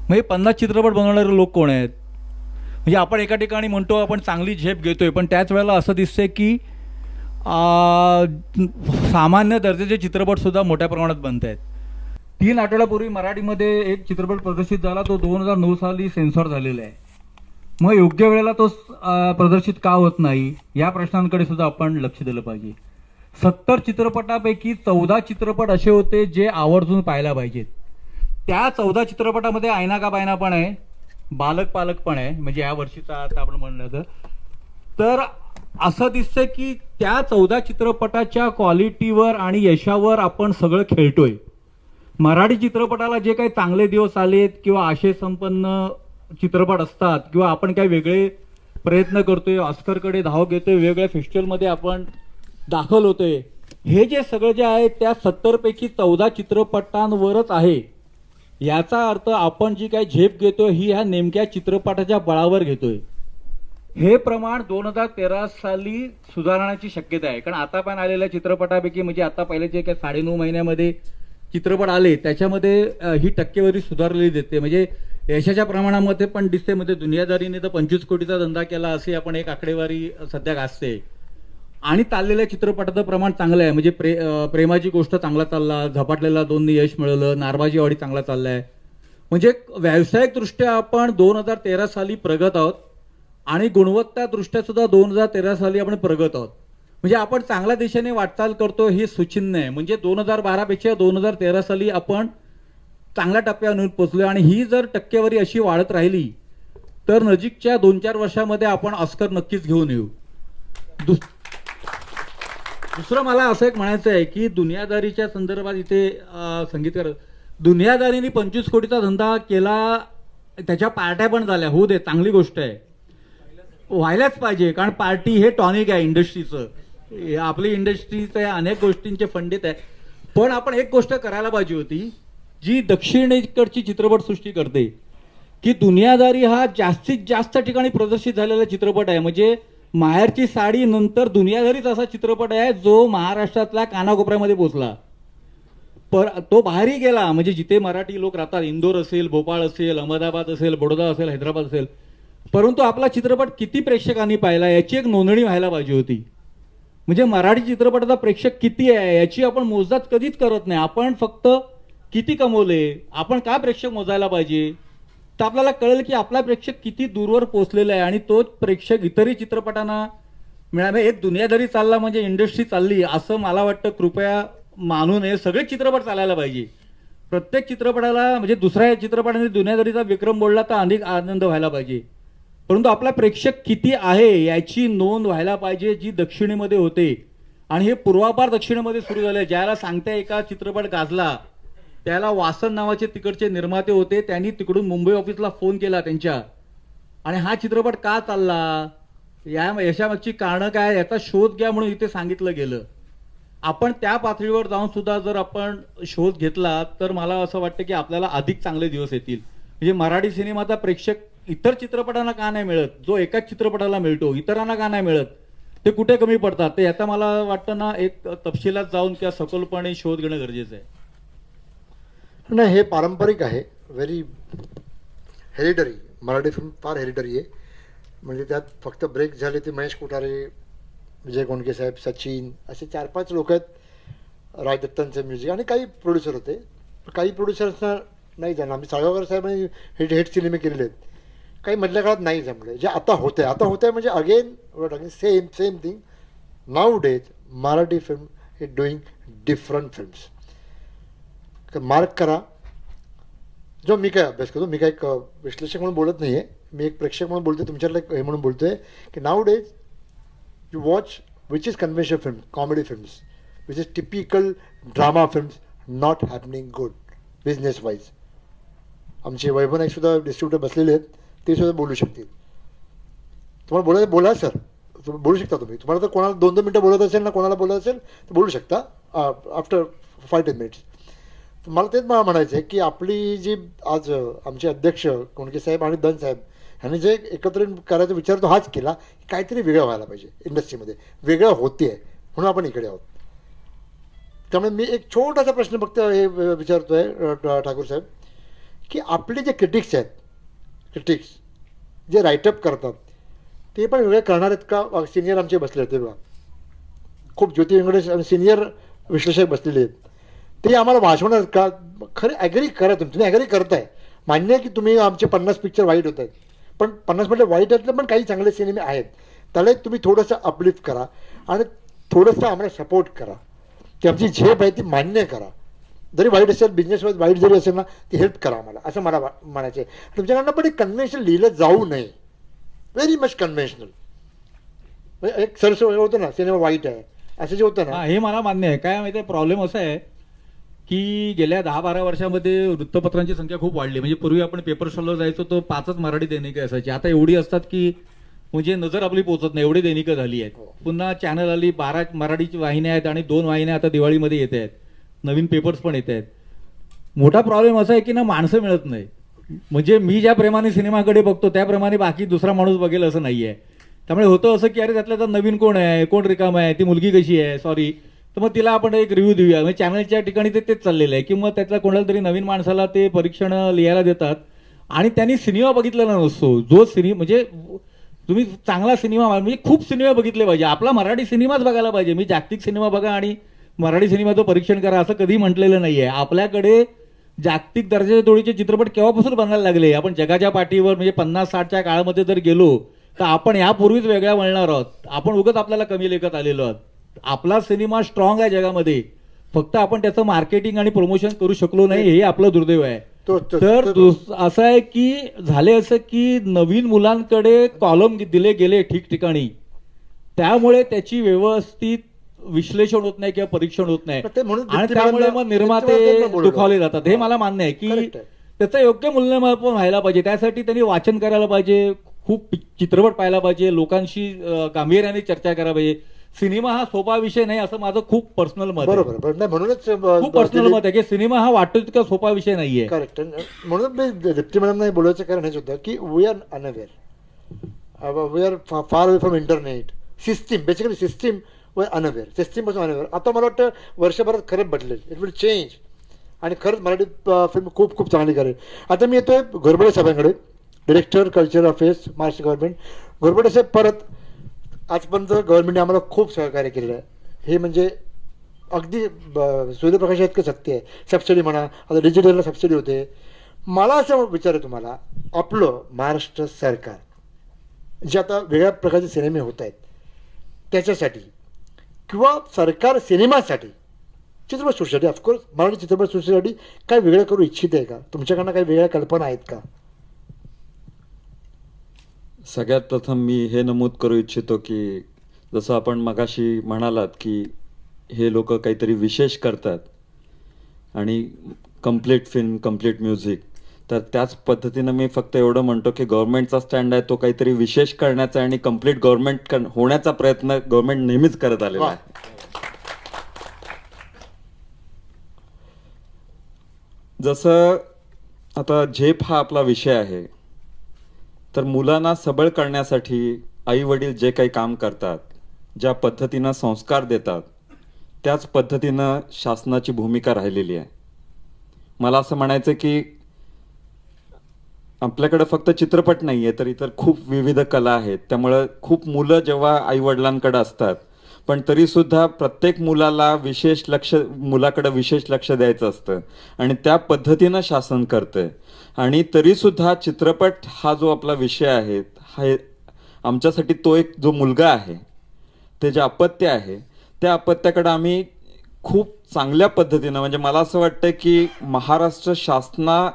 म्हणजे 50 चित्रपट बनवणारे लोक कोण आहेत? म्हणजे आपण एका ठिकाणी म्हणतो आपण चांगली झेप घेतोय पण त्याच वेळेला असं दिसतंय की सामान्य दर्जाचे चित्रपटसुद्धा मोठ्या प्रमाणात बनत आहेत. 3 आठवड्यापूर्वी मराठीमध्ये एक चित्रपट प्रदर्शित झाला तो 2009 साली सेन्सॉर झालेला आहे. मग योग्य वेळेला तो प्रदर्शित का होत नाही या प्रश्नांकडे सुद्धा आपण लक्ष दिलं पाहिजे. 70 चित्रपटापैकी 14 चित्रपट असे होते जे आवर्जून पाहायला पाहिजेत. त्या 14 चित्रपटामध्ये आयना का बायना पण आहे, बालक पालक पण आहे, म्हणजे या वर्षीचा आता आपण म्हणलं तर असं दिसतंय की त्या 14 चित्रपटाच्या क्वालिटीवर आणि यशावर आपण सगळं खेळतोय. मराठी चित्रपटाला जे काही चांगले दिवस आलेत किंवा आशयसंपन्न चित्रपट असतात किंवा आपण काही वेगळे प्रयत्न करतोय, ऑस्करकडे धाव घेतोय, वेगवेगळ्या फेस्टिवलमध्ये आपण दाखल होतोय, हे जे सगळं जे आहे त्या 70 पैकी 14 चित्रपटांवरच आहे. याचा अर्थ आपण जी काही झेप घेतोय ही ह्या नेमक्या चित्रपटाच्या बळावर घेतोय. हे प्रमाण 2013 साली सुधारण्याची शक्यता आहे. कारण आता पण आलेल्या चित्रपटापैकी म्हणजे आता पहिले जे काही 9.5 महिन्यामध्ये चित्रपट आले त्याच्यामध्ये ही टक्केवारी सुधारलेली दिसते. म्हणजे यशाच्या प्रमाणामध्ये पण दिसते. म्हणजे दुनियादारीने तर 25 कोटीचा धंदा केला अशी आपण एक आकडेवारी सध्या गाजते. आणि चाललेल्या चित्रपटाचं प्रमाण चांगलं आहे. म्हणजे प्रेमाची गोष्ट चांगला चालला, झपाटलेला 2 यश मिळवलं, नारबाजी वाडी चांगला चाललाय. म्हणजे व्यावसायिकदृष्ट्या आपण 2013 साली प्रगत आहोत आणि गुणवत्ता दृष्ट्या सुद्धा 2013 साली आपण प्रगत आहोत. म्हणजे आपण चांगल्या दिशेने वाटचाल करतो हे सुचिन्ह आहे. म्हणजे 2012 पेक्षा 2013 साली आपण चांगल्या टप्प्यावर पोहोचलो आणि ही जर टक्केवारी अशी वाढत राहिली तर नजीकच्या 2-4 वर्षामध्ये आपण ऑस्कर नक्कीच घेऊन येऊ. दुसरं मला असं एक म्हणायचं आहे की दुनियादारीच्या संदर्भात इथे संगीतकार दुनियादारीने 25 कोटीचा धंदा केला, त्याच्या पार्ट्या पण झाल्या, होऊ दे, चांगली गोष्ट आहे, व्हायलाच पाहिजे. कारण पार्टी हे टॉनिक आहे इंडस्ट्रीचं. आपली इंडस्ट्रीचं अनेक गोष्टींचे फंडित आहे. पण आपण एक गोष्ट करायला पाहिजे होती जी दक्षिणेकडची चित्रपटसृष्टी करते की दुनियादारी हा जास्तीत जास्त ठिकाणी प्रदर्शित झालेला चित्रपट आहे. म्हणजे माहेरची साडी नंतर दुनियादारीच असा चित्रपट आहे जो महाराष्ट्रातल्या कानाकोपऱ्यामध्ये पोहोचला. पर तो बाहेरही गेला. म्हणजे जिथे मराठी लोक राहतात, इंदोर असेल, भोपाळ असेल, अहमदाबाद असेल, बडोदा असेल, हैदराबाद असेल, परंतु आपला चित्रपट किती प्रेक्षकांनी पाहिला याची एक नोंदणी व्हायला पाहिजे होती. म्हणजे मराठी चित्रपटाचा प्रेक्षक किती आहे याची आपण मोजदाद कधीच करत नाही. आपण फक्त किती कमवले, आपण काय प्रेक्षक मोजायला पाहिजे, तर आपल्याला कळेल की आपला प्रेक्षक किती दूरवर पोहोचलेला आहे आणि तोच प्रेक्षक इतरही चित्रपटांना मिळाला. एक दुनियादारी चालला म्हणजे इंडस्ट्री चालली असं मला वाटतं. कृपया मानू नये. सगळे चित्रपट चालायला पाहिजे. प्रत्येक चित्रपटाला म्हणजे दुसऱ्या चित्रपटाने दुनियादारीचा विक्रम बोलला तर अधिक आनंद व्हायला पाहिजे. परंतु आपला प्रेक्षक किती आहे याची नोंद व्हायला पाहिजे जी दक्षिणेमध्ये होते. आणि हे पूर्वापार दक्षिणेमध्ये सुरू झाले. ज्याला सांगते एका चित्रपट गाजला त्याला वासन नावाचे तिकडचे निर्माते होते, त्यांनी तिकडून मुंबई ऑफिसला फोन केला त्यांच्या आणि हा चित्रपट का चालला, या यशामागची कारणं काय याचा शोध घ्या म्हणून इथे सांगितलं गेलं. आपण त्या पातळीवर जाऊन सुद्धा जर आपण शोध घेतला तर मला असं वाटतं की आपल्याला अधिक चांगले दिवस येतील. म्हणजे मराठी सिनेमाचा प्रेक्षक इतर चित्रपटांना का नाही मिळत, जो एकाच चित्रपटाला मिळतो, इतरांना का नाही मिळत, ते कुठे कमी पडतात, ते याचा मला वाटतं ना एक तपशिलात जाऊन किंवा सखोलपणे शोध घेणं गरजेचं आहे. नाही, हे पारंपरिक आहे, व्हेरी हेरिडरी. मराठी फिल्म फार हेरिडरी आहे. म्हणजे त्यात फक्त ब्रेक झाले ते महेश कोठारे, विजय कोंडके साहेब, सचिन असे 4-5 लोक आहेत. राज दत्तांचं म्युझिक आणि काही प्रोड्युसर होते. काही प्रोड्युसर्सना नाही जमलं. आम्ही साळगावकर साहेबांनी हिट सिनेमे केलेले आहेत. काही मधल्या काळात नाही जमले. जे आता होते म्हणजे again same thing. Now days Marathi film is doing different films. Mark करा. जो मी काय अभ्यास करतो, मी काय एक विश्लेषक म्हणून बोलत नाही आहे, मी एक प्रेक्षक म्हणून बोलतो, तुमच्याकडे हे म्हणून बोलतो आहे की now days you watch which is conventional film, comedy films, which is typical drama films, not happening good business wise. आमचे वैभव नाईकसुद्धा डिस्ट्रीब्युटर बसलेले आहेत, ते सुद्धा बोलू शकतील. तुम्हाला बोला सर, तुम्ही बोलू शकता. तुम्हाला तर कोणाला 2-2 मिनटं बोलत असेल ना, कोणाला बोलत असेल तर बोलू शकता आफ्टर 5-10 मिनिट्स. मला तेच म्हणायचं आहे की आपली जी आज आमचे अध्यक्ष कोणके साहेब आणि दन साहेब ह्यांनी जे एकत्र करायचा विचार तो हाच केला की काहीतरी वेगळं व्हायला पाहिजे इंडस्ट्रीमध्ये. वेगळं होते आहे म्हणून आपण इकडे आहोत. त्यामुळे मी एक छोटासा प्रश्न फक्त हे विचारतो आहे ठाकूर साहेब की आपले जे क्रिटिक्स जे राईटअप करतात ते पण वेगळे करणार आहेत का? सिनियर आमचे बसले होते बघा, खूप ज्योती वेंकटेश सिनियर विश्लेषक बसलेले आहेत, ते आम्हाला भाषवणार आहेत का? खरं ॲग्री करा. तुम्ही ॲग्री करताय, मान्य आहे की तुम्ही आमचे 50 पिक्चर वाईट होत आहेत, पण 50 म्हटलं वाईट आहेत पण काही चांगले सिनेमे आहेत, त्याला तुम्ही थोडंसं अपलिफ्ट करा आणि थोडंसं आम्हाला सपोर्ट करा की आमची झेप आहे ती मान्य करा. जरी वाईट असेल, बिझनेस वाईट जरी असेल ना, ती हेल्प करा आम्हाला, असं मला म्हणायचं आहे. तुमच्याकडनं पण एक कन्व्हेन्शन लिहिलं जाऊ नये, व्हेरी मच कन्व्हेन्शनल. एक सरसो होतं ना, सिनेमा वाईट आहे असं जे होतं ना, हे मला मान्य आहे. काय माहिती आहे, प्रॉब्लेम असा आहे की गेल्या 10-12 वर्षामध्ये वृत्तपत्रांची संख्या खूप वाढली. म्हणजे पूर्वी आपण पेपर स्टॉलवर जायचो तो 5च मराठी दैनिकं असायची, आता एवढी असतात की म्हणजे नजर आपली पोहोचत नाही, एवढी दैनिकं झाली आहेत. पुन्हा चॅनल आली, 12 मराठीची वाहिन्या आहेत आणि 2 वाहिन्या आता दिवाळीमध्ये येत आहेत, नवीन पेपर्स पण येत आहेत. मोठा प्रॉब्लेम असा आहे की ना माणसं मिळत नाही. म्हणजे मी ज्या प्रेमाने सिनेमाकडे बघतो त्याप्रमाणे बाकी दुसरा माणूस बघेल असं नाही आहे. त्यामुळे होतं असं की अरे त्यातल्या तर नवीन कोण आहे, कोण रिकाम आहे, ती मुलगी कशी आहे, सॉरी, तर मग तिला आपण एक रिव्ह्यू देऊया. म्हणजे चॅनलच्या ठिकाणी तेच चाललेलं आहे की मग त्यातल्या कोणाला तरी नवीन माणसाला ते परीक्षण लिहायला देतात आणि त्यांनी सिनेमा बघितलेला नसतो. जो सिनेमा म्हणजे तुम्ही चांगला सिनेमा म्हणजे खूप सिनेमा बघितले पाहिजे. आपला मराठी सिनेमाच बघायला पाहिजे. मी जागतिक सिनेमा बघा आणि मराठी सिनेमाचं परीक्षण करा असं कधी म्हटलेलं नाही आहे. आपल्याकडे जागतिक दर्जाचे तोडीचे चित्रपट केव्हापासून बनायला लागले. आपण जगाच्या पाठीवर म्हणजे 50-60च्या काळामध्ये जर गेलो तर आपण यापूर्वीच वेगळ्या वळणार आहोत. आपण उगाच आपल्याला कमी लेखत आलेलो आहोत. आपला सिनेमा स्ट्रॉंग आहे जगामध्ये, फक्त आपण त्याचं मार्केटिंग आणि प्रमोशन करू शकलो नाही, हे आपलं दुर्दैव आहे. तर असं आहे की झाले असं की नवीन मुलांकडे कॉलम दिले गेले ठिकठिकाणी, त्यामुळे त्याची व्यवस्थित विश्लेषण होत नाही किंवा परीक्षण होत नाही आणि त्यामुळे मग निर्माते दुखावले जातात. हे मला मान्य आहे की त्याचं योग्य मूल्यमापन व्हायला पाहिजे. त्यासाठी त्यांनी वाचन करायला पाहिजे, खूप चित्रपट पाहायला पाहिजे, लोकांशी गांभीर्याने चर्चा करायला पाहिजे. सिनेमा हा सोपा विषय नाही असं माझं खूप पर्सनल मत आहे. बरोबर, म्हणूनच खूप पर्सनल मत आहे की सिनेमा हा वाटतो तितका सोपा विषय नाहीये. करेक्ट. म्हणून मी दीप्ती मॅडमना बोलायचं कारण हेच होतं की we are unaware, we are far away from internet system, basically system वर अनअवेअर, सिस्टीमपासून अनअवेअर. आता मला वाटतं वर्षभरात खरंच बदलेल, इट विल चेंज आणि खरंच मराठी फिल्म खूप खूप चांगली करेल. आता मी येतोय घोरपडे साहेबांकडे, director cultural affairs Maharashtra government. Ghorpade Saheb, परत आजपर्यंत गव्हर्नमेंटने आम्हाला खूप सहकार्य केलेलं आहे. हे म्हणजे अगदी सूर्यप्रकाश इतकं सत्य आहे. सबसिडी म्हणा, आता डिजिटलला सबसिडी होते. मला असं विचार आहे तुम्हाला, आपलं महाराष्ट्र सरकार जे आता वेगळ्या प्रकारचे सिनेमे होत आहेत त्याच्यासाठी किंवा सरकार सिनेमासाठी, चित्रपटसृष्टीसाठी, ऑफकोर्स मराठी चित्रपटसृष्टीसाठी काय वेगळं करू इच्छित आहे का? तुमच्याकडनं काही वेगळ्या कल्पना आहेत का? सगळ्यात प्रथम मी हे नमूद करू इच्छितो की जसं आपण मगाशी म्हणालात की हे लोक काहीतरी विशेष करतात आणि कम्प्लीट फिल्म, कम्प्लीट म्युझिक, तर त्याच पद्धतीनं मी फक्त एवढं म्हणतो की गव्हर्नमेंटचा स्टँड आहे तो काहीतरी विशेष करण्याचा आणि कम्प्लीट गव्हर्नमेंट होण्याचा प्रयत्न गव्हर्नमेंट नेहमीच करत आलेला आहे. जसं आता झेप हा आपला विषय आहे, तर मुलांना सबळ करण्यासाठी आई वडील जे काही काम करतात, ज्या पद्धतीनं संस्कार देतात, त्याच पद्धतीनं शासनाची भूमिका राहिलेली आहे. मला असं म्हणायचं की आपल्याकडे फक्त चित्रपट नाही आहे तर इतर खूप विविध कला आहेत. त्यामुळं खूप मुलं जेव्हा आई वडिलांकडे असतात, पण तरीसुद्धा प्रत्येक मुलाकडे विशेष लक्ष द्यायचं असतं आणि त्या पद्धतीनं शासन करतंय. आणि तरीसुद्धा चित्रपट हा जो आपला विषय आहे, हा आमच्यासाठी तो एक जो मुलगा आहे, ते जे अपत्य आहे, त्या अपत्याकडे आम्ही खूप चांगल्या पद्धतीनं, म्हणजे मला असं वाटतं की महाराष्ट्र शासना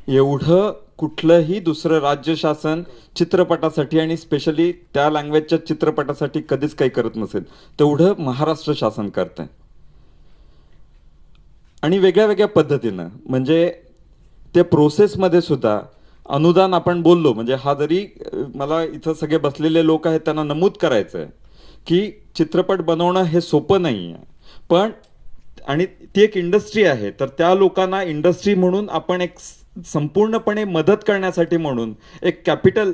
एवढं कुठलंही दुसरं राज्य शासन चित्रपटासाठी आणि स्पेशली त्या लँग्वेजच्या चित्रपटासाठी कधीच काही करत नसेल तेवढं महाराष्ट्र शासन करतंय. आणि वेगळ्या वेगळ्या पद्धतीनं, म्हणजे ते प्रोसेसमध्ये सुद्धा अनुदान आपण बोललो, म्हणजे हा जरी मला इथं सगळे बसलेले लोक आहेत त्यांना नमूद करायचं आहे की चित्रपट बनवणं हे सोपं नाही आहे, पण आणि ती एक इंडस्ट्री आहे, तर त्या लोकांना इंडस्ट्री म्हणून आपण एक संपूर्णपणे मदत करण्यासाठी म्हणून एक कॅपिटल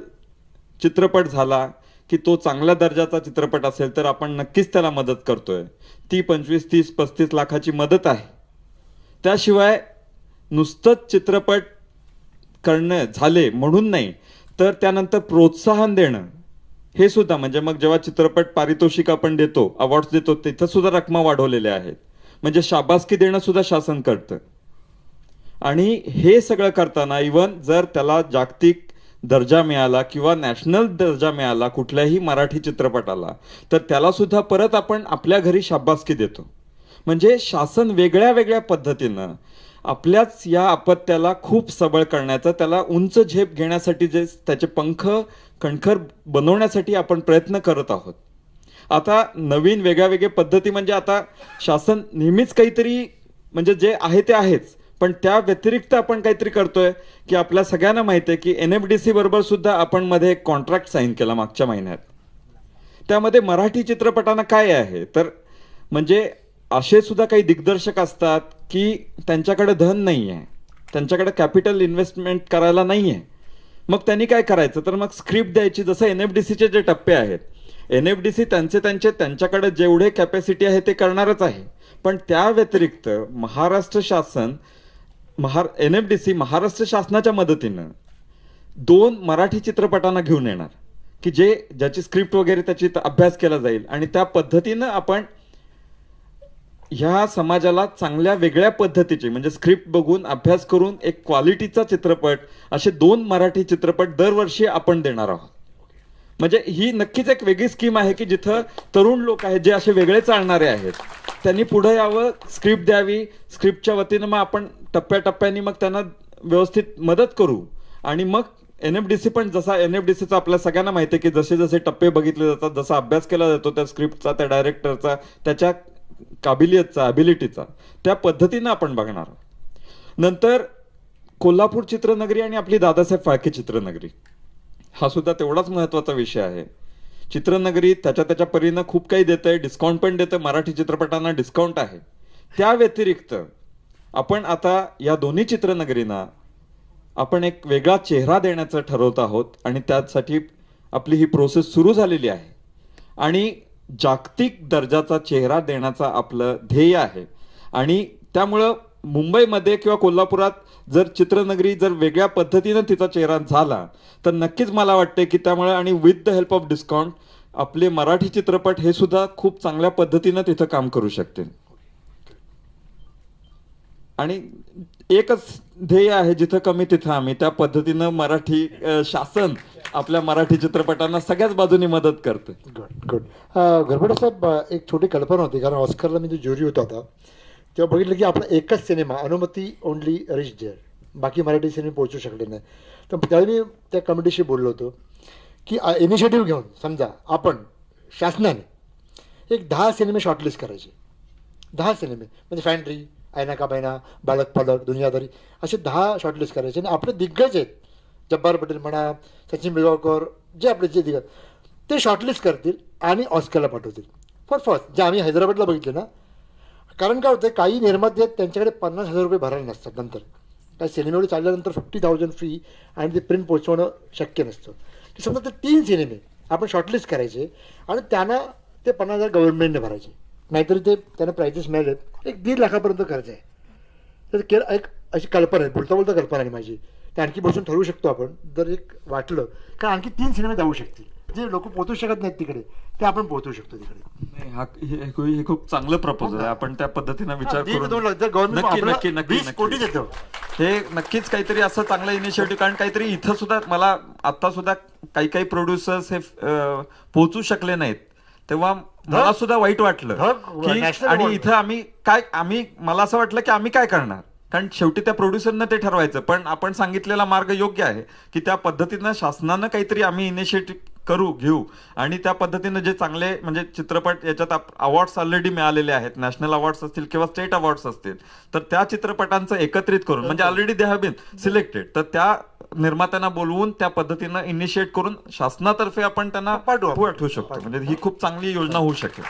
चित्रपट झाला की तो चांगल्या दर्जाचा चित्रपट असेल तर आपण नक्कीच त्याला मदत करतोय. ती 25, 30, 35 लाखाची मदत आहे. त्याशिवाय नुसतंच चित्रपट करणं झाले म्हणून नाही, तर त्यानंतर प्रोत्साहन देणं हे सुद्धा, म्हणजे मग जेव्हा चित्रपट पारितोषिक आपण देतो, अवॉर्ड्स देतो, तिथं सुद्धा रकमा वाढवलेल्या आहेत. म्हणजे शाबासकी देणं सुद्धा शासन करतं. आणि हे सगळं करताना इवन जर त्याला जागतिक दर्जा मिळाला किंवा नॅशनल दर्जा मिळाला कुठल्याही मराठी चित्रपटाला, तर त्याला सुद्धा परत आपण आपल्या घरी शाबासकी देतो. म्हणजे शासन वेगळ्या वेगळ्या पद्धतीनं आपल्याच या अपत्याला खूप सबळ करण्याचं, त्याला उंच झेप घेण्यासाठी जे त्याचे पंख कणखर बनवण्यासाठी आपण प्रयत्न करत आहोत. आता नवीन वेगळ्या वेगळ्या पद्धती, म्हणजे आता शासन नेहमीच काहीतरी, म्हणजे जे आहे ते आहेच, पण त्या व्यतिरिक्त आपण काहीतरी करतोय की आपल्या सगळ्यांना माहिती आहे की NFDC बरोबर सुद्धा आपण मध्ये एक कॉन्ट्रॅक्ट साईन केला मागच्या महिन्यात. त्यामध्ये मराठी चित्रपटांना काय आहे, तर म्हणजे असे सुद्धा काही दिग्दर्शक असतात की त्यांच्याकडे धन नाही आहे, त्यांच्याकडे कॅपिटल इन्व्हेस्टमेंट करायला नाही आहे. मग त्यांनी काय करायचं, तर मग स्क्रिप्ट द्यायची. जसं NFDCचे जे टप्पे आहेत, NFDC त्यांच्याकडे जेवढे कॅपॅसिटी आहे ते करणारच आहे, पण त्या व्यतिरिक्त महाराष्ट्र शासन NFDC महाराष्ट्र शासनाच्या मदतीनं 2 मराठी चित्रपटांना घेऊन येणार की ज्याची स्क्रिप्ट वगैरे त्याची अभ्यास केला जाईल. आणि त्या पद्धतीनं आपण ह्या समाजाला चांगल्या वेगळ्या पद्धतीचे, म्हणजे स्क्रिप्ट बघून अभ्यास करून एक क्वालिटीचा चित्रपट, असे 2 मराठी चित्रपट दरवर्षी आपण देणार आहोत. म्हणजे ही नक्कीच एक वेगळी स्कीम आहे की जिथं तरुण लोक आहेत जे असे वेगळे चालणारे आहेत, त्यांनी पुढे यावं, स्क्रिप्ट द्यावी. स्क्रिप्टच्या वतीनं मग आपण टप्प्याटप्प्याने मग त्यांना व्यवस्थित मदत करू. आणि मग NFDC पण, जसा NFDCचा आपल्या सगळ्यांना माहिती आहे की जसे जसे टप्पे बघितले जातात, जसा अभ्यास केला जातो त्या स्क्रिप्टचा, त्या डायरेक्टरचा, त्याच्या काबिलियतचा, ॲबिलिटीचा, त्या पद्धतीनं आपण बघणार. नंतर कोल्हापूर चित्रनगरी आणि आपली दादासाहेब फाळके चित्रनगरी हा सुद्धा तेवढाच महत्त्वाचा विषय आहे. चित्रनगरी त्याच्या परीनं खूप काही देतंय, डिस्काउंट पण देतं, मराठी चित्रपटांना डिस्काउंट आहे. त्या व्यतिरिक्त आपण आता या दोन्ही चित्रनगरींना आपण एक वेगळा चेहरा देण्याचं ठरवत आहोत आणि त्यासाठी आपली ही प्रोसेस सुरू झालेली आहे. आणि जागतिक दर्जाचा चेहरा देण्याचा आपलं ध्येय आहे. आणि त्यामुळं मुंबईमध्ये किंवा कोल्हापुरात जर चित्रनगरी जर वेगळ्या पद्धतीनं तिचा चेहरा झाला तर नक्कीच मला वाटते की त्यामुळे, आणि with the help of discount, आपले मराठी चित्रपट हे सुद्धा खूप चांगल्या पद्धतीनं तिथं काम करू शकतील. आणि एकच ध्येय आहे, जिथं कमी तिथं आम्ही, त्या पद्धतीनं मराठी शासन आपल्या मराठी चित्रपटांना सगळ्याच बाजूनी मदत करते. गुड. गरबडे साहेब, एक छोटी कल्पना होती, कारण ऑस्करला मी जो ज्युरी होता तेव्हा बघितलं की आपला एकच सिनेमा, अनुमती ओनली रिच देअर, बाकी मराठी सिनेमे पोहोचू शकले नाही. तर त्यावेळी मी त्या कमिटीशी बोललो होतो की इनिशिएटिव्ह घेऊन समजा आपण शासनाने एक 10 सिनेमे शॉर्टलिस्ट करायचे. 10 सिनेमे म्हणजे फॅन्ट्री, ऐना का बैना, बालक पालक, दुनियादारी, असे 10 शॉर्टलिस्ट करायचे. आणि आपले दिग्गज आहेत, जब्बार पटेल म्हणा, सचिन पिळगावकर, जे आपले जे दिग्गज, ते शॉर्टलिस्ट करतील आणि ऑस्करला पाठवतील फॉर फर्स्ट. जे आम्ही हैदराबादला बघितले ना, कारण काय होतं, काही निर्माते आहेत त्यांच्याकडे 50,000 रुपये भरायला नसतात. नंतर काही सिनेमेवर चालल्यानंतर 50,000 फी आणि ते प्रिंट पोचवणं शक्य नसतं. समजा ते 3 सिनेमे आपण शॉर्टलिस्ट करायचे आणि त्यांना ते 50,000 गव्हर्नमेंटने भरायचे, नाहीतरी ते त्यांना प्राइजेस मिळाले एक 1.5 लाखापर्यंत खर्च आहे. तर एक अशी कल्पना आहे, बोलता कल्पना आहे माझी, ते आणखी बसून ठरवू शकतो आपण जर एक वाटलं, कारण आणखी 3 सिनेमे जाऊ शकतील जे लोक पोचू शकत नाहीत तिकडे, ते आपण पोहोचू शकतो तिकडे. नाही, हे खूप चांगलं प्रपोजल आहे. आपण त्या पद्धतीने विचार दीड करून दोन लाख जर गव्हर्नमेंट नक्की आपल्याला नक्की नक्की 20 कोटी देतं. हे नक्कीच काहीतरी असं चांगलं इनिशिएटिव्ह, कारण काहीतरी इथं सुद्धा मला आता सुद्धा काही प्रोड्युसर्स हे पोहोचू शकले नाहीत, तेव्हा मला सुद्धा वाईट वाटलं की national आणि award. इथं आम्ही मला असं वाटलं की आम्ही काय करणार, कारण शेवटी त्या प्रोड्युसरनं ते ठरवायचं. पण आपण सांगितलेला मार्ग योग्य आहे की त्या पद्धतीनं शासनानं काहीतरी आम्ही इनिशिएटिव्ह घेऊ आणि त्या पद्धतीनं जे चांगले म्हणजे चित्रपट याच्यात अवॉर्ड्स ऑलरेडी मिळालेले आहेत, नॅशनल अवॉर्ड्स असतील किंवा स्टेट अवॉर्ड्स असतील, तर त्या चित्रपटांचं एकत्रित करून म्हणजे already they have been selected, तर त्या निर्मात्यांना बोलवून त्या पद्धतीनं इनिशिएट करून शासनातर्फे आपण त्यांना पाठवू शकतो. म्हणजे ही खूप चांगली योजना होऊ शकेल.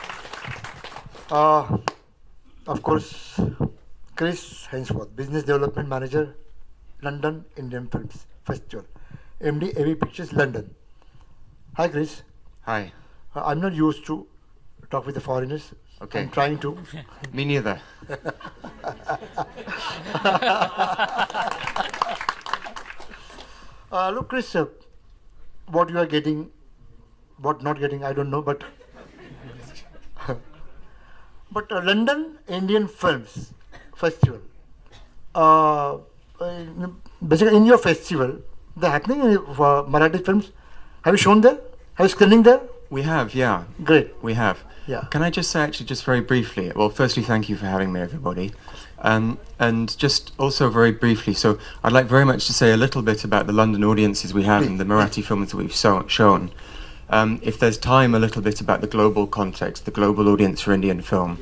Of course Chris Hensworth, business development manager, London Indian films festival, MD AV Pictures, London. Hi, Chris. Hi. I'm not used to talk with the foreigners. Okay. I'm trying to. Me neither. Look, Chris, what you are getting, what not getting, I don't know, but London Indian Films Festival. Basically, in your festival, they're happening Marathi films. Have you shown there? Have you screening there? We have, yeah. Great. We have. Yeah. Can I just say, actually, just very briefly, well, firstly, thank you for having me, everybody. And just also very briefly, so I'd like very much to say a little bit about the London audiences we have and the Marathi films that we've shown. If there's time, a little bit about the global context, the global audience for Indian film.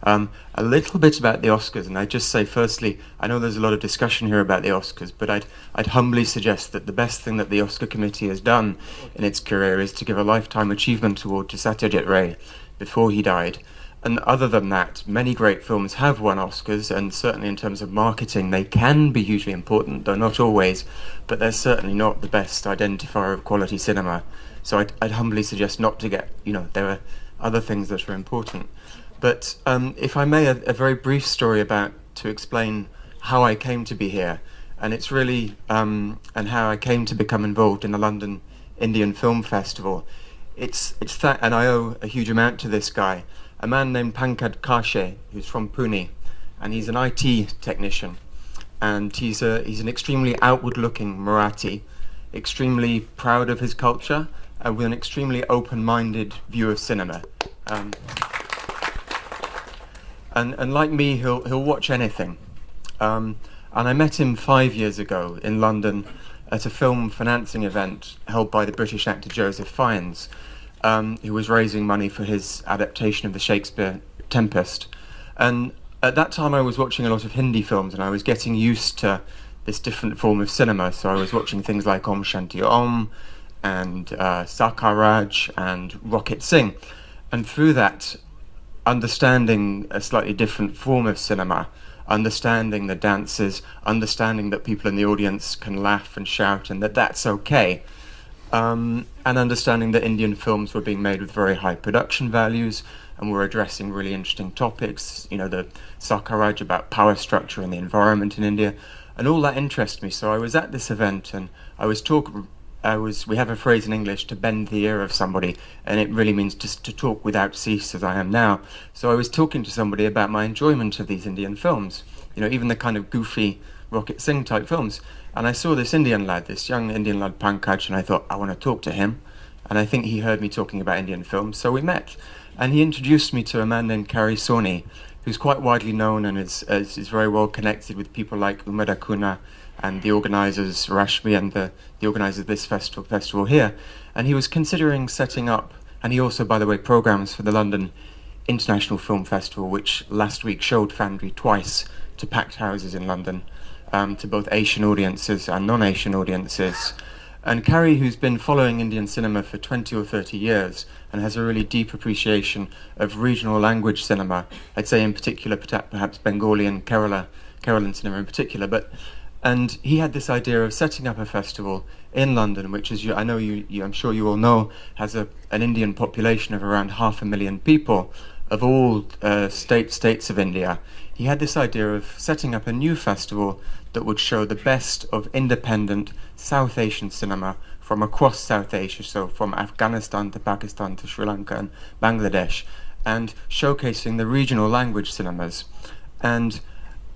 A little bit about the Oscars, and I'd just say, firstly, I know there's a lot of discussion here about the Oscars, but I'd humbly suggest that the best thing that the Oscar committee has done in its career is to give a lifetime achievement award to Satyajit Ray before he died. And other than that, many great films have won Oscars, and certainly in terms of marketing, they can be hugely important, though not always, but they're certainly not the best identifier of quality cinema. So I'd humbly suggest not to get, there are other things that are important. But if I may, a very brief story to explain how I came to be here, and it's really and how I came to become involved in the London Indian Film Festival. It's that, and I owe a huge amount to this guy, a man named Pankaj Kashe, who's from Pune, and he's an IT technician, and he's an extremely outward-looking Marathi, extremely proud of his culture, and with an extremely open-minded view of cinema. And like me, he'll watch anything. And I met him 5 years ago in London at a film financing event held by the British actor Joseph Fiennes, who was raising money for his adaptation of the Shakespeare Tempest. And at that time I was watching a lot of Hindi films, and I was getting used to this different form of cinema. So I was watching things like Om Shanti Om and Sakaraj and Rocket Singh. And through that, understanding a slightly different form of cinema, understanding the dances, understanding that people in the audience can laugh and shout and that's okay, and understanding that Indian films were being made with very high production values and were addressing really interesting topics, the Sakaraj about power structure and the environment in India, and all that interested me. So I was at this event and we have a phrase in English, to bend the ear of somebody, and it really means just to talk without cease, as I am now. So I was talking to somebody about my enjoyment of these Indian films, even the kind of goofy Rocket Singh type films. And I saw this Indian lad, this young Indian lad Pankaj, and I thought, I want to talk to him. And I think he heard me talking about Indian films, so we met. And he introduced me to a man named Kari Soni, who's quite widely known and is very well connected with people like Umar Akuna and the organisers, Rashmi, and the organisers of this festival here. And he was considering setting up, and he also, by the way, programmes for the London International Film Festival, which last week showed Fandry twice to packed houses in London, to both Asian audiences and non-Asian audiences. And Carrie, who's been following Indian cinema for 20 or 30 years and has a really deep appreciation of regional language cinema, I'd say in particular perhaps Bengali and Keralan cinema in particular, and he had this idea of setting up a festival in London, which, as I know I'm sure you all know, has an Indian population of around 500,000 people, of all states of India, he had this idea of setting up a new festival that would show the best of independent South Asian cinema from across South Asia, so from Afghanistan to Pakistan to Sri Lanka and Bangladesh, and showcasing the regional language cinemas. And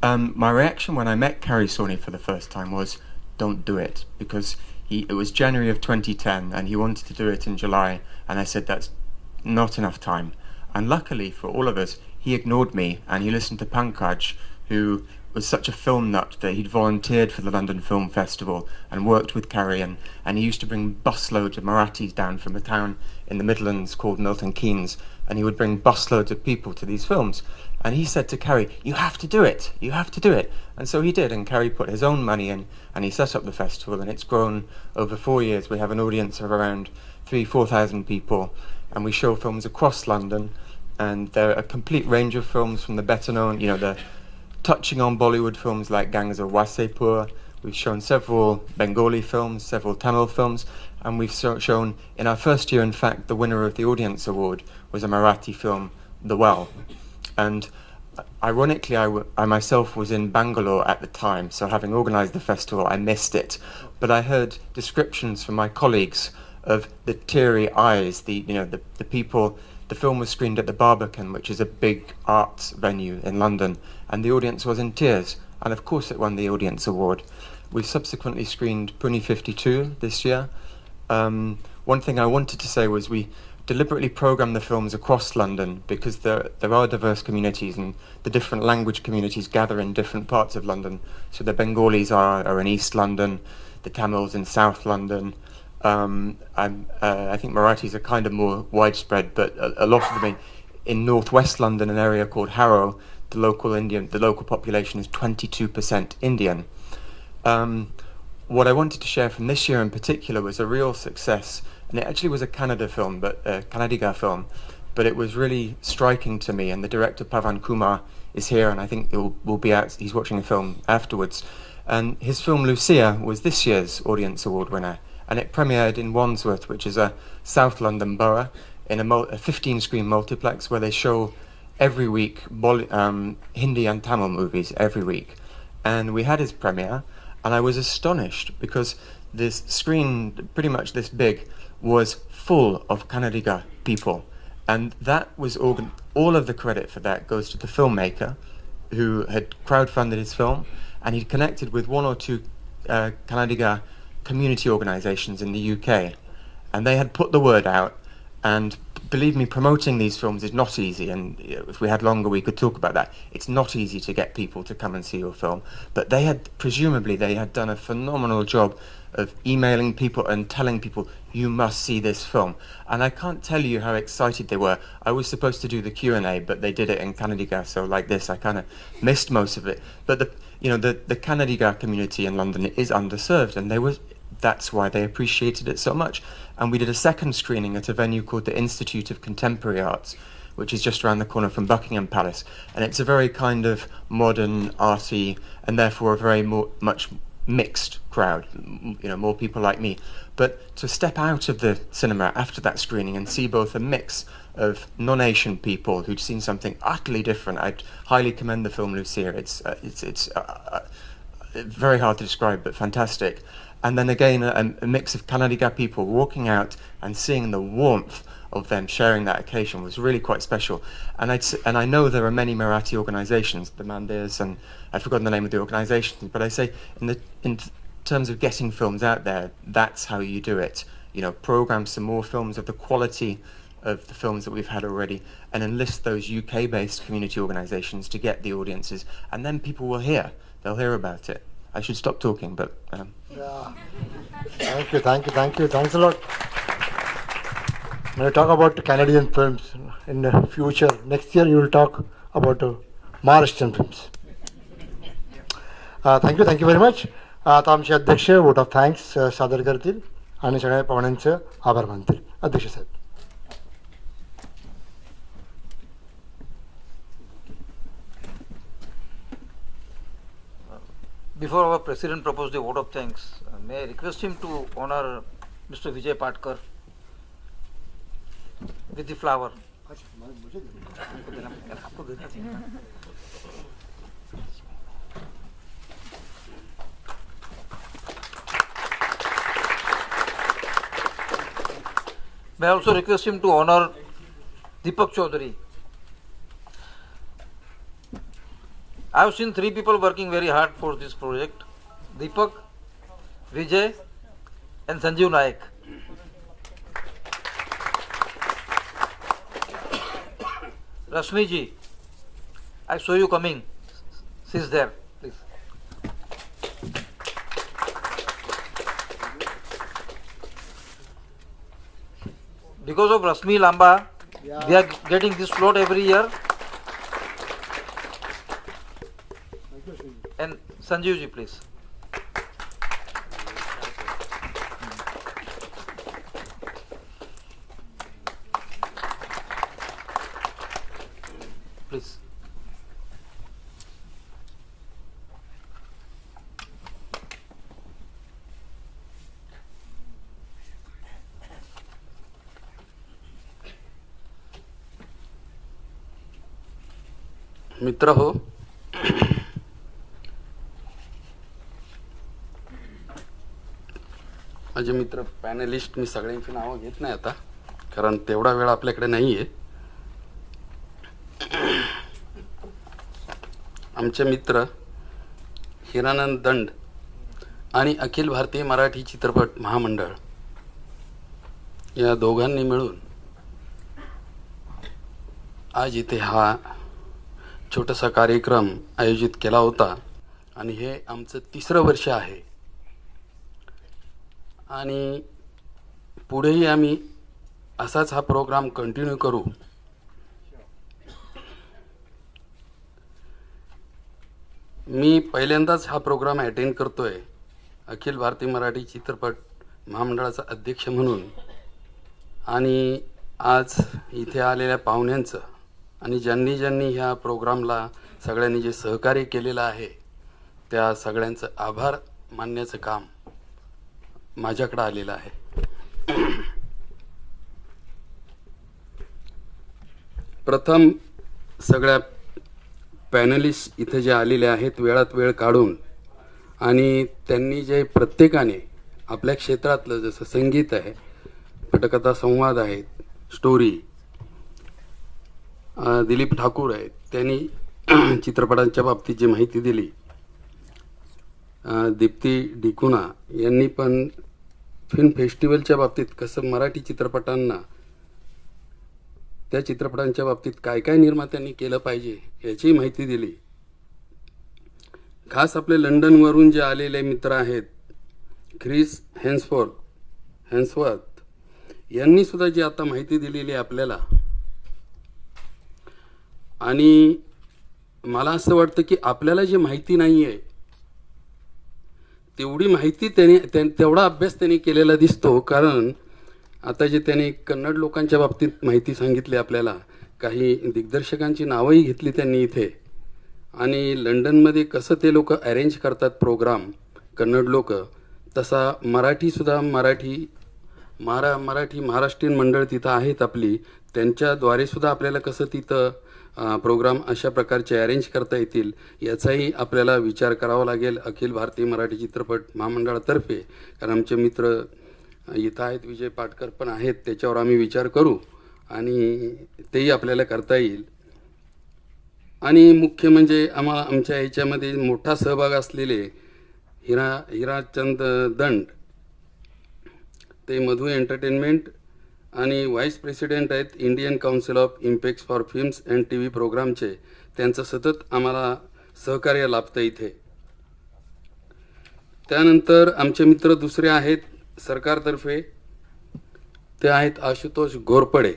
my reaction when I met Carrie Sawhney for the first time was, don't do it, because it was January of 2010 and he wanted to do it in July, and I said that's not enough time. And luckily for all of us, he ignored me and he listened to Pankaj, who was such a film nut that he'd volunteered for the London Film Festival and worked with Carrie, and he used to bring busloads of Marathis down from a town in the Midlands called Milton Keynes, and he would bring busloads of people to these films. And he said to Carrie, you have to do it, you have to do it. And so he did, and Carrie put his own money in and he set up the festival, and it's grown over 4 years. We have an audience of around 3,000-4,000 people, and we show films across London, and there are a complete range of films from the better known, the touching on Bollywood films like Gangs of Wasseypur. We've shown several Bengali films, several Tamil films, and we've shown, in our first year, in fact, the winner of the Audience Award was a Marathi film, The Well. And ironically, I myself was in Bangalore at the time, so having organised the festival, I missed it. But I heard descriptions from my colleagues of the teary eyes, the people. The film was screened at the Barbican, which is a big arts venue in London, and the audience was in tears, and of course it won the Audience Award. We subsequently screened Pune 52 this year. One thing I wanted to say was we deliberately programmed the films across London because there are diverse communities, and the different language communities gather in different parts of London. So the Bengalis are in East London, the Tamils in South London. I think Marathis are kind of more widespread, but a lot of them in northwest London, an area called Harrow, the local population is 22% Indian. What I wanted to share from this year in particular was a real success, and it actually was a Kannada film, Kannadiga film, but it was really striking to me, and the director Pavan Kumar is here, and I think will be out, he's watching the film afterwards. And his film Lucia was this year's Audience Award winner, and it premiered in Wandsworth, which is a South London borough, in a 15-screen multiplex where they show every week Hindi and Tamil movies every week. And we had his premiere, and I was astonished because this screen, pretty much this big, was full of Kannadiga people. And that was all of the credit for that goes to the filmmaker who had crowdfunded his film, and he'd connected with one or two Kannadiga community organisations in the UK, and they had put the word out. And believe me, promoting these films is not easy, and if we had longer we could talk about that. It's not easy to get people to come and see your film, but presumably they had done a phenomenal job of emailing people and telling people, you must see this film. And I can't tell you how excited they were. I was supposed to do the Q&A, but they did it in Kannadiga, so like this, I kind of missed most of it. But the Kannadiga community in London is underserved, and that's why they appreciated it so much. And we did a second screening at a venue called the Institute of Contemporary Arts, which is just around the corner from Buckingham Palace. And it's a very kind of modern, arty, and therefore a very much mixed crowd, more people like me. But to step out of the cinema after that screening and see both a mix of non-Asian people who'd seen something utterly different, I'd highly commend the film Lucia. It's very hard to describe, but fantastic. And then again, a mix of Kannadiga people walking out and seeing the warmth of them sharing that occasion was really quite special. And I know there are many Marathi organisations, the Mandirs, and I've forgotten the name of the organisations, but I say in terms of getting films out there, that's how you do it. Programme some more films of the quality of the films that we've had already, and enlist those UK-based community organisations to get the audiences, and then people will hear. They'll hear about it. I should stop talking, but... Yeah. Thank you. Thanks a lot. When I talk about Canadian films in the future, next year you will talk about Maharashtrian films. Thank you very much. आता आमचे अध्यक्ष vote of thanks सादर करतील आणि सगळ्या पाहुण्यांचं आभार मानतील. अध्यक्ष साहेब. Before our President proposed the vote of thanks, may I request him to honor Mr. Vijay Patkar with the flower. May I also request him to honor Deepak Chaudhary. I have seen 3 people working very hard for this project: Deepak, Vijay, and Sanjeev Naik. Rashmi ji, I saw you coming. She's there, please. Because of Rashmi Lamba, we are getting this slot every year. And Sanjeev ji, please. Please. मित्र हो, माझे मित्र panellist, मी सगळ्यांची नावं घेत नाही आता, कारण तेवढा वेळ आपल्याकडे नाही आहे. आमचे मित्र हिरानंद दंड आणि अखिल भारतीय मराठी चित्रपट महामंडळ या दोघांनी मिळून आज इथे हा छोटासा कार्यक्रम आयोजित केला होता आणि हे आमचं 3रं वर्ष आहे. आणि पुढेही आम्ही असाच हा प्रोग्राम कंटिन्यू करू. मी पहिल्यांदाच हा प्रोग्राम अटेंड करतोय अखिल भारतीय मराठी चित्रपट महामंडळाचा अध्यक्ष म्हणून. आणि आज इथे आलेल्या पाहुण्यांचं आणि ज्यांनी ज्यांनी ह्या प्रोग्रामला सगळ्यांनी जे सहकार्य केलेलं आहे त्या सगळ्यांचं आभार मानण्याचं काम माझ्याकडे आलेलं आहे. प्रथम सगळ्या पॅनलिस्ट इथे जे आलेले आहेत वेळात वेळ काढून, आणि त्यांनी जे प्रत्येकाने आपल्या क्षेत्रातलं जसं संगीत आहे, पटकथा संवाद आहेत, स्टोरी, दिलीप ठाकूर आहेत, त्यांनी चित्रपटांच्या बाबतीत जी माहिती दिली, दीप्ती डिकुना यांनी पण फिल्म फेस्टिवलच्या बाबतीत कसं मराठी चित्रपटांना, त्या चित्रपटांच्या बाबतीत काय काय निर्मात्यांनी केलं पाहिजे याची माहिती दिली. खास आपले लंडनवरून जे आलेले मित्र आहेत ख्रिस हेन्सवर्थ यांनी सुद्धा जी आता माहिती दिलेली आहे आपल्याला, आणि मला असं वाटतं की आपल्याला जी माहिती नाही आहे तेवढी माहिती तेवढा अभ्यास त्यांनी केलेला दिसतो. कारण आता जे त्यांनी कन्नड लोकांच्या बाबतीत माहिती सांगितली आपल्याला, काही दिग्दर्शकांची नावंही घेतली त्यांनी इथे, आणि लंडनमध्ये कसं ते लोक अरेंज करतात प्रोग्राम कन्नड लोक, तसा मराठीसुद्धा महाराष्ट्रीयन मंडळ तिथं आहेत आपली, त्यांच्याद्वारे सुद्धा आपल्याला कसं तिथं प्रोग्राम अशा प्रकारचे अरेंज करता येतील याचाही आपल्याला विचार करावा लागेल अखिल भारतीय मराठी चित्रपट महामंडळातर्फे. कारण आमचे मित्र इथं आहेत, विजय पाटकर पण आहेत, त्याच्यावर आम्ही विचार करू आणि तेही आपल्याला करता येईल. आणि मुख्य म्हणजे आमच्या ह्याच्यामध्ये मोठा सहभाग असलेले हिराचंद दंड, ते मधु एंटरटेनमेंट आणि व्हाईस प्रेसिडेंट आहेत Indian council of impacts for films and TV प्रोग्रामचे. त्यांचं सतत आम्हाला सहकार्य लाभतं इथे. त्यानंतर आमचे मित्र दुसरे आहेत सरकारतर्फे, ते आहेत आशुतोष घोरपडे.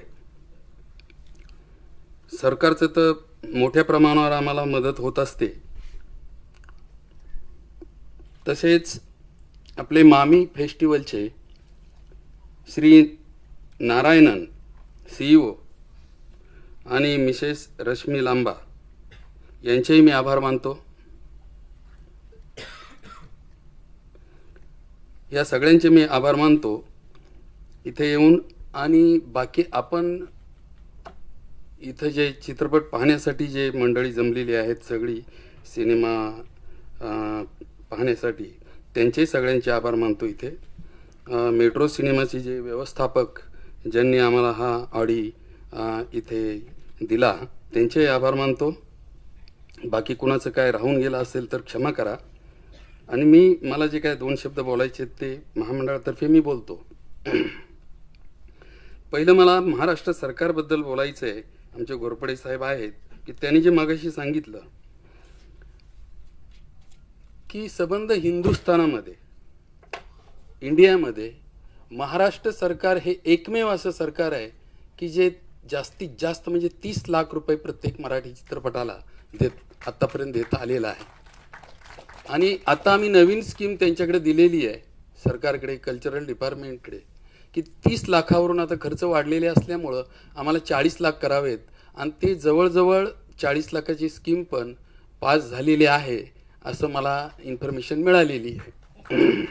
सरकारचं तर मोठ्या प्रमाणावर आम्हाला मदत होत असते. तसेच आपले मामी फेस्टिवलचे श्री नारायणन CEO आणि मिसेस रश्मी लांबा यांचेही मी आभार मानतो. या सगळ्यांचे मी आभार मानतो इथे येऊन. आणि बाकी आपण इथं जे चित्रपट पाहण्यासाठी जे मंडळी जमलेली आहेत सगळी सिनेमा पाहण्यासाठी, त्यांचे सगळ्यांचे आभार मानतो इथे. मेट्रो सिनेमाचे जे व्यवस्थापक ज्यांनी आम्हाला हा ऑडी इथे दिला, त्यांचे आभार मानतो. बाकी कुणाचं काय राहून गेलं असेल तर क्षमा करा. आणि मला जे काय 2 शब्द बोलायचे आहेत ते महामंडळातर्फे मी बोलतो. पहिलं मला महाराष्ट्र सरकारबद्दल बोलायचं आहे. आमचे घोरपडे साहेब आहेत की त्यांनी जे मागाशी सांगितलं की सबंध हिंदुस्थानामध्ये, इंडियामध्ये महाराष्ट्र सरकार हे एकमेव असं सरकार आहे की जे जास्तीत जास्त म्हणजे 30 लाख रुपये प्रत्येक मराठी चित्रपटाला आत्तापर्यंत देता आलेला आहे. आणि आता आम्ही नवीन स्कीम त्यांच्याकडे दिलेली आहे सरकारकडे, कल्चरल डिपार्टमेंटकडे, की 30 लाखावरून आता खर्च वाढलेले असल्यामुळं आम्हाला 40 लाख करावेत. आणि ते जवळजवळ 40 लाखाची स्कीम पण पास झालेली आहे असं मला इन्फॉर्मेशन मिळालेली आहे.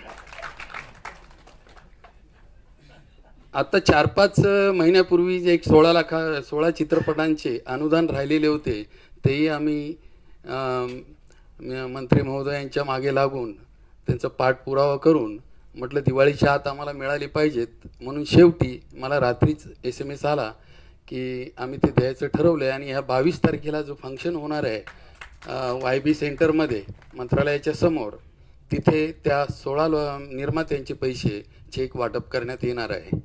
आता 4-5 महिन्यापूर्वी जे एक 16 चित्रपटांचे अनुदान राहिलेले होते, तेही आम्ही मंत्री महोदयांच्या मागे लागून त्यांचा पाठपुरावा करून म्हटलं दिवाळीच्या आत आम्हाला मिळाले पाहिजेत. म्हणून शेवटी मला रात्रीच SMS आला की आम्ही ते द्यायचं ठरवलं आहे. आणि ह्या 22 तारखेला जो फंक्शन होणार आहे YB सेंटरमध्ये मंत्रालयाच्या समोर, तिथे त्या 16 निर्मात्यांचे पैसे चेक वाटप करण्यात येणार आहे.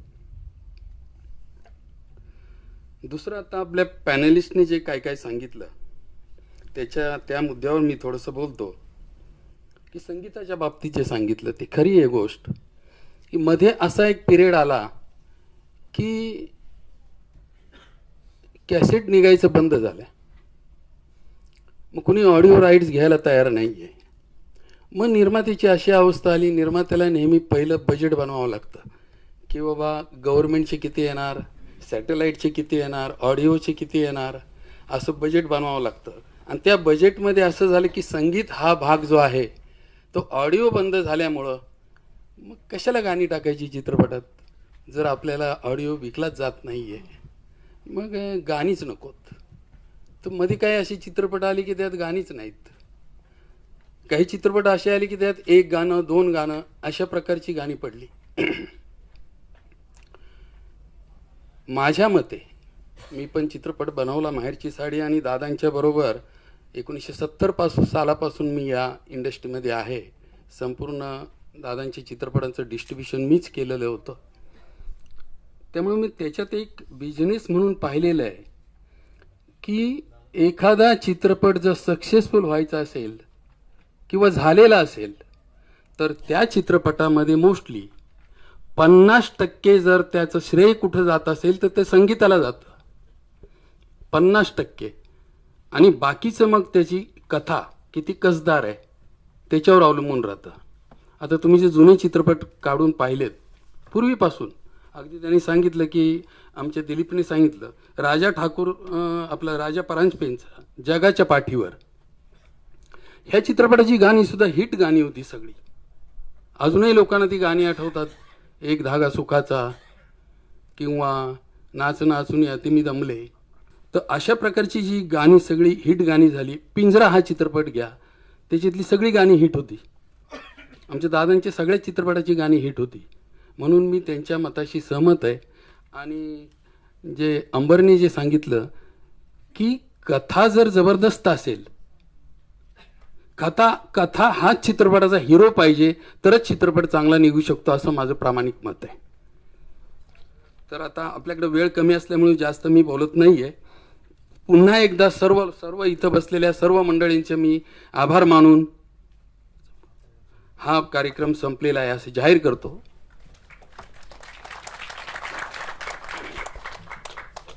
दुसरं, आता आपल्या पॅनलिस्टने जे काय सांगितलं त्या मुद्द्यावर मी थोडंसं बोलतो. की संगीताच्या बाबतीत जे सांगितलं ते खरी आहे गोष्ट, की मध्ये असा एक पिरियड आला की कॅसेट निघायचं बंद झालं. मग कुणी ऑडिओ राईट्स घ्यायला तयार नाही आहे. मग निर्मात्याची अशी अवस्था आली, निर्मात्याला नेहमी पहिलं बजेट बनवावं लागतं की बाबा गव्हर्नमेंटचे किती येणार, सॅटेलाईटचे किती येणार, ऑडिओचे किती येणार, असं बजेट बनवावं लागतं. आणि त्या बजेटमध्ये असं झालं की संगीत हा भाग जो आहे तो ऑडिओ बंद झाल्यामुळं मग कशाला गाणी टाकायची चित्रपटात, जर आपल्याला ऑडिओ विकलाच जात नाही आहे, मग गाणीच नकोत. तर मध्ये काही अशी चित्रपट आली की त्यात गाणीच नाहीत. काही चित्रपट असे आले की त्यात 1 गाणं 2 गाणं अशा प्रकारची गाणी पडली. माझ्या मते मी पण चित्रपट बनवला माहेरची साडी, आणि दादांच्या बरोबर 1970 सालापासून मी या इंडस्ट्रीमध्ये आहे. संपूर्ण दादांच्या चित्रपटांचं डिस्ट्रीब्युशन मीच केलेलं होतं. त्यामुळे मी त्याच्यात एक बिझनेस म्हणून पाहिलेलं आहे की एखादा चित्रपट जर सक्सेसफुल व्हायचा असेल किंवा झालेला असेल तर त्या चित्रपटामध्ये मोस्टली 50% जर त्याचं श्रेय कुठं जात असेल तर ते संगीताला जातं, 50%. आणि बाकीचं मग त्याची कथा किती कसदार आहे त्याच्यावर अवलंबून राहतं. आता तुम्ही जे जुने चित्रपट काढून पाहिलेत पूर्वीपासून, अगदी त्यांनी सांगितलं की आमच्या दिलीपने सांगितलं राजा ठाकूर, आपला राजा परांजपेंचा जगाच्या पाठीवर, ह्या चित्रपटाची गाणी सुद्धा हिट गाणी होती सगळी. अजूनही लोकांना ती गाणी आठवतात. एक धागा सुखाचा किंवा नाच नाचून याती मी दमले. तर अशा प्रकारची जी गाणी सगळी हिट गाणी झाली. पिंजरा हा चित्रपट घ्या, त्याच्यातली सगळी गाणी हिट होती. आमच्या दादांच्या सगळ्या चित्रपटाची गाणी हिट होती. म्हणून मी त्यांच्या मताशी सहमत आहे. आणि जे अंबरने जे सांगितलं की कथा जर जबरदस्त असेल, कथा हाच चित्रपटाचा हिरो पाहिजे तरच चित्रपट चांगला निघू शकतो, असं माझं प्रामाणिक मत आहे. तर आता आपल्याकडे वेळ कमी असल्यामुळे जास्त मी बोलत नाही आहे. पुन्हा एकदा सर्व इथं बसलेल्या सर्व मंडळींचे मी आभार मानून हा कार्यक्रम संपलेला आहे असे जाहीर करतो.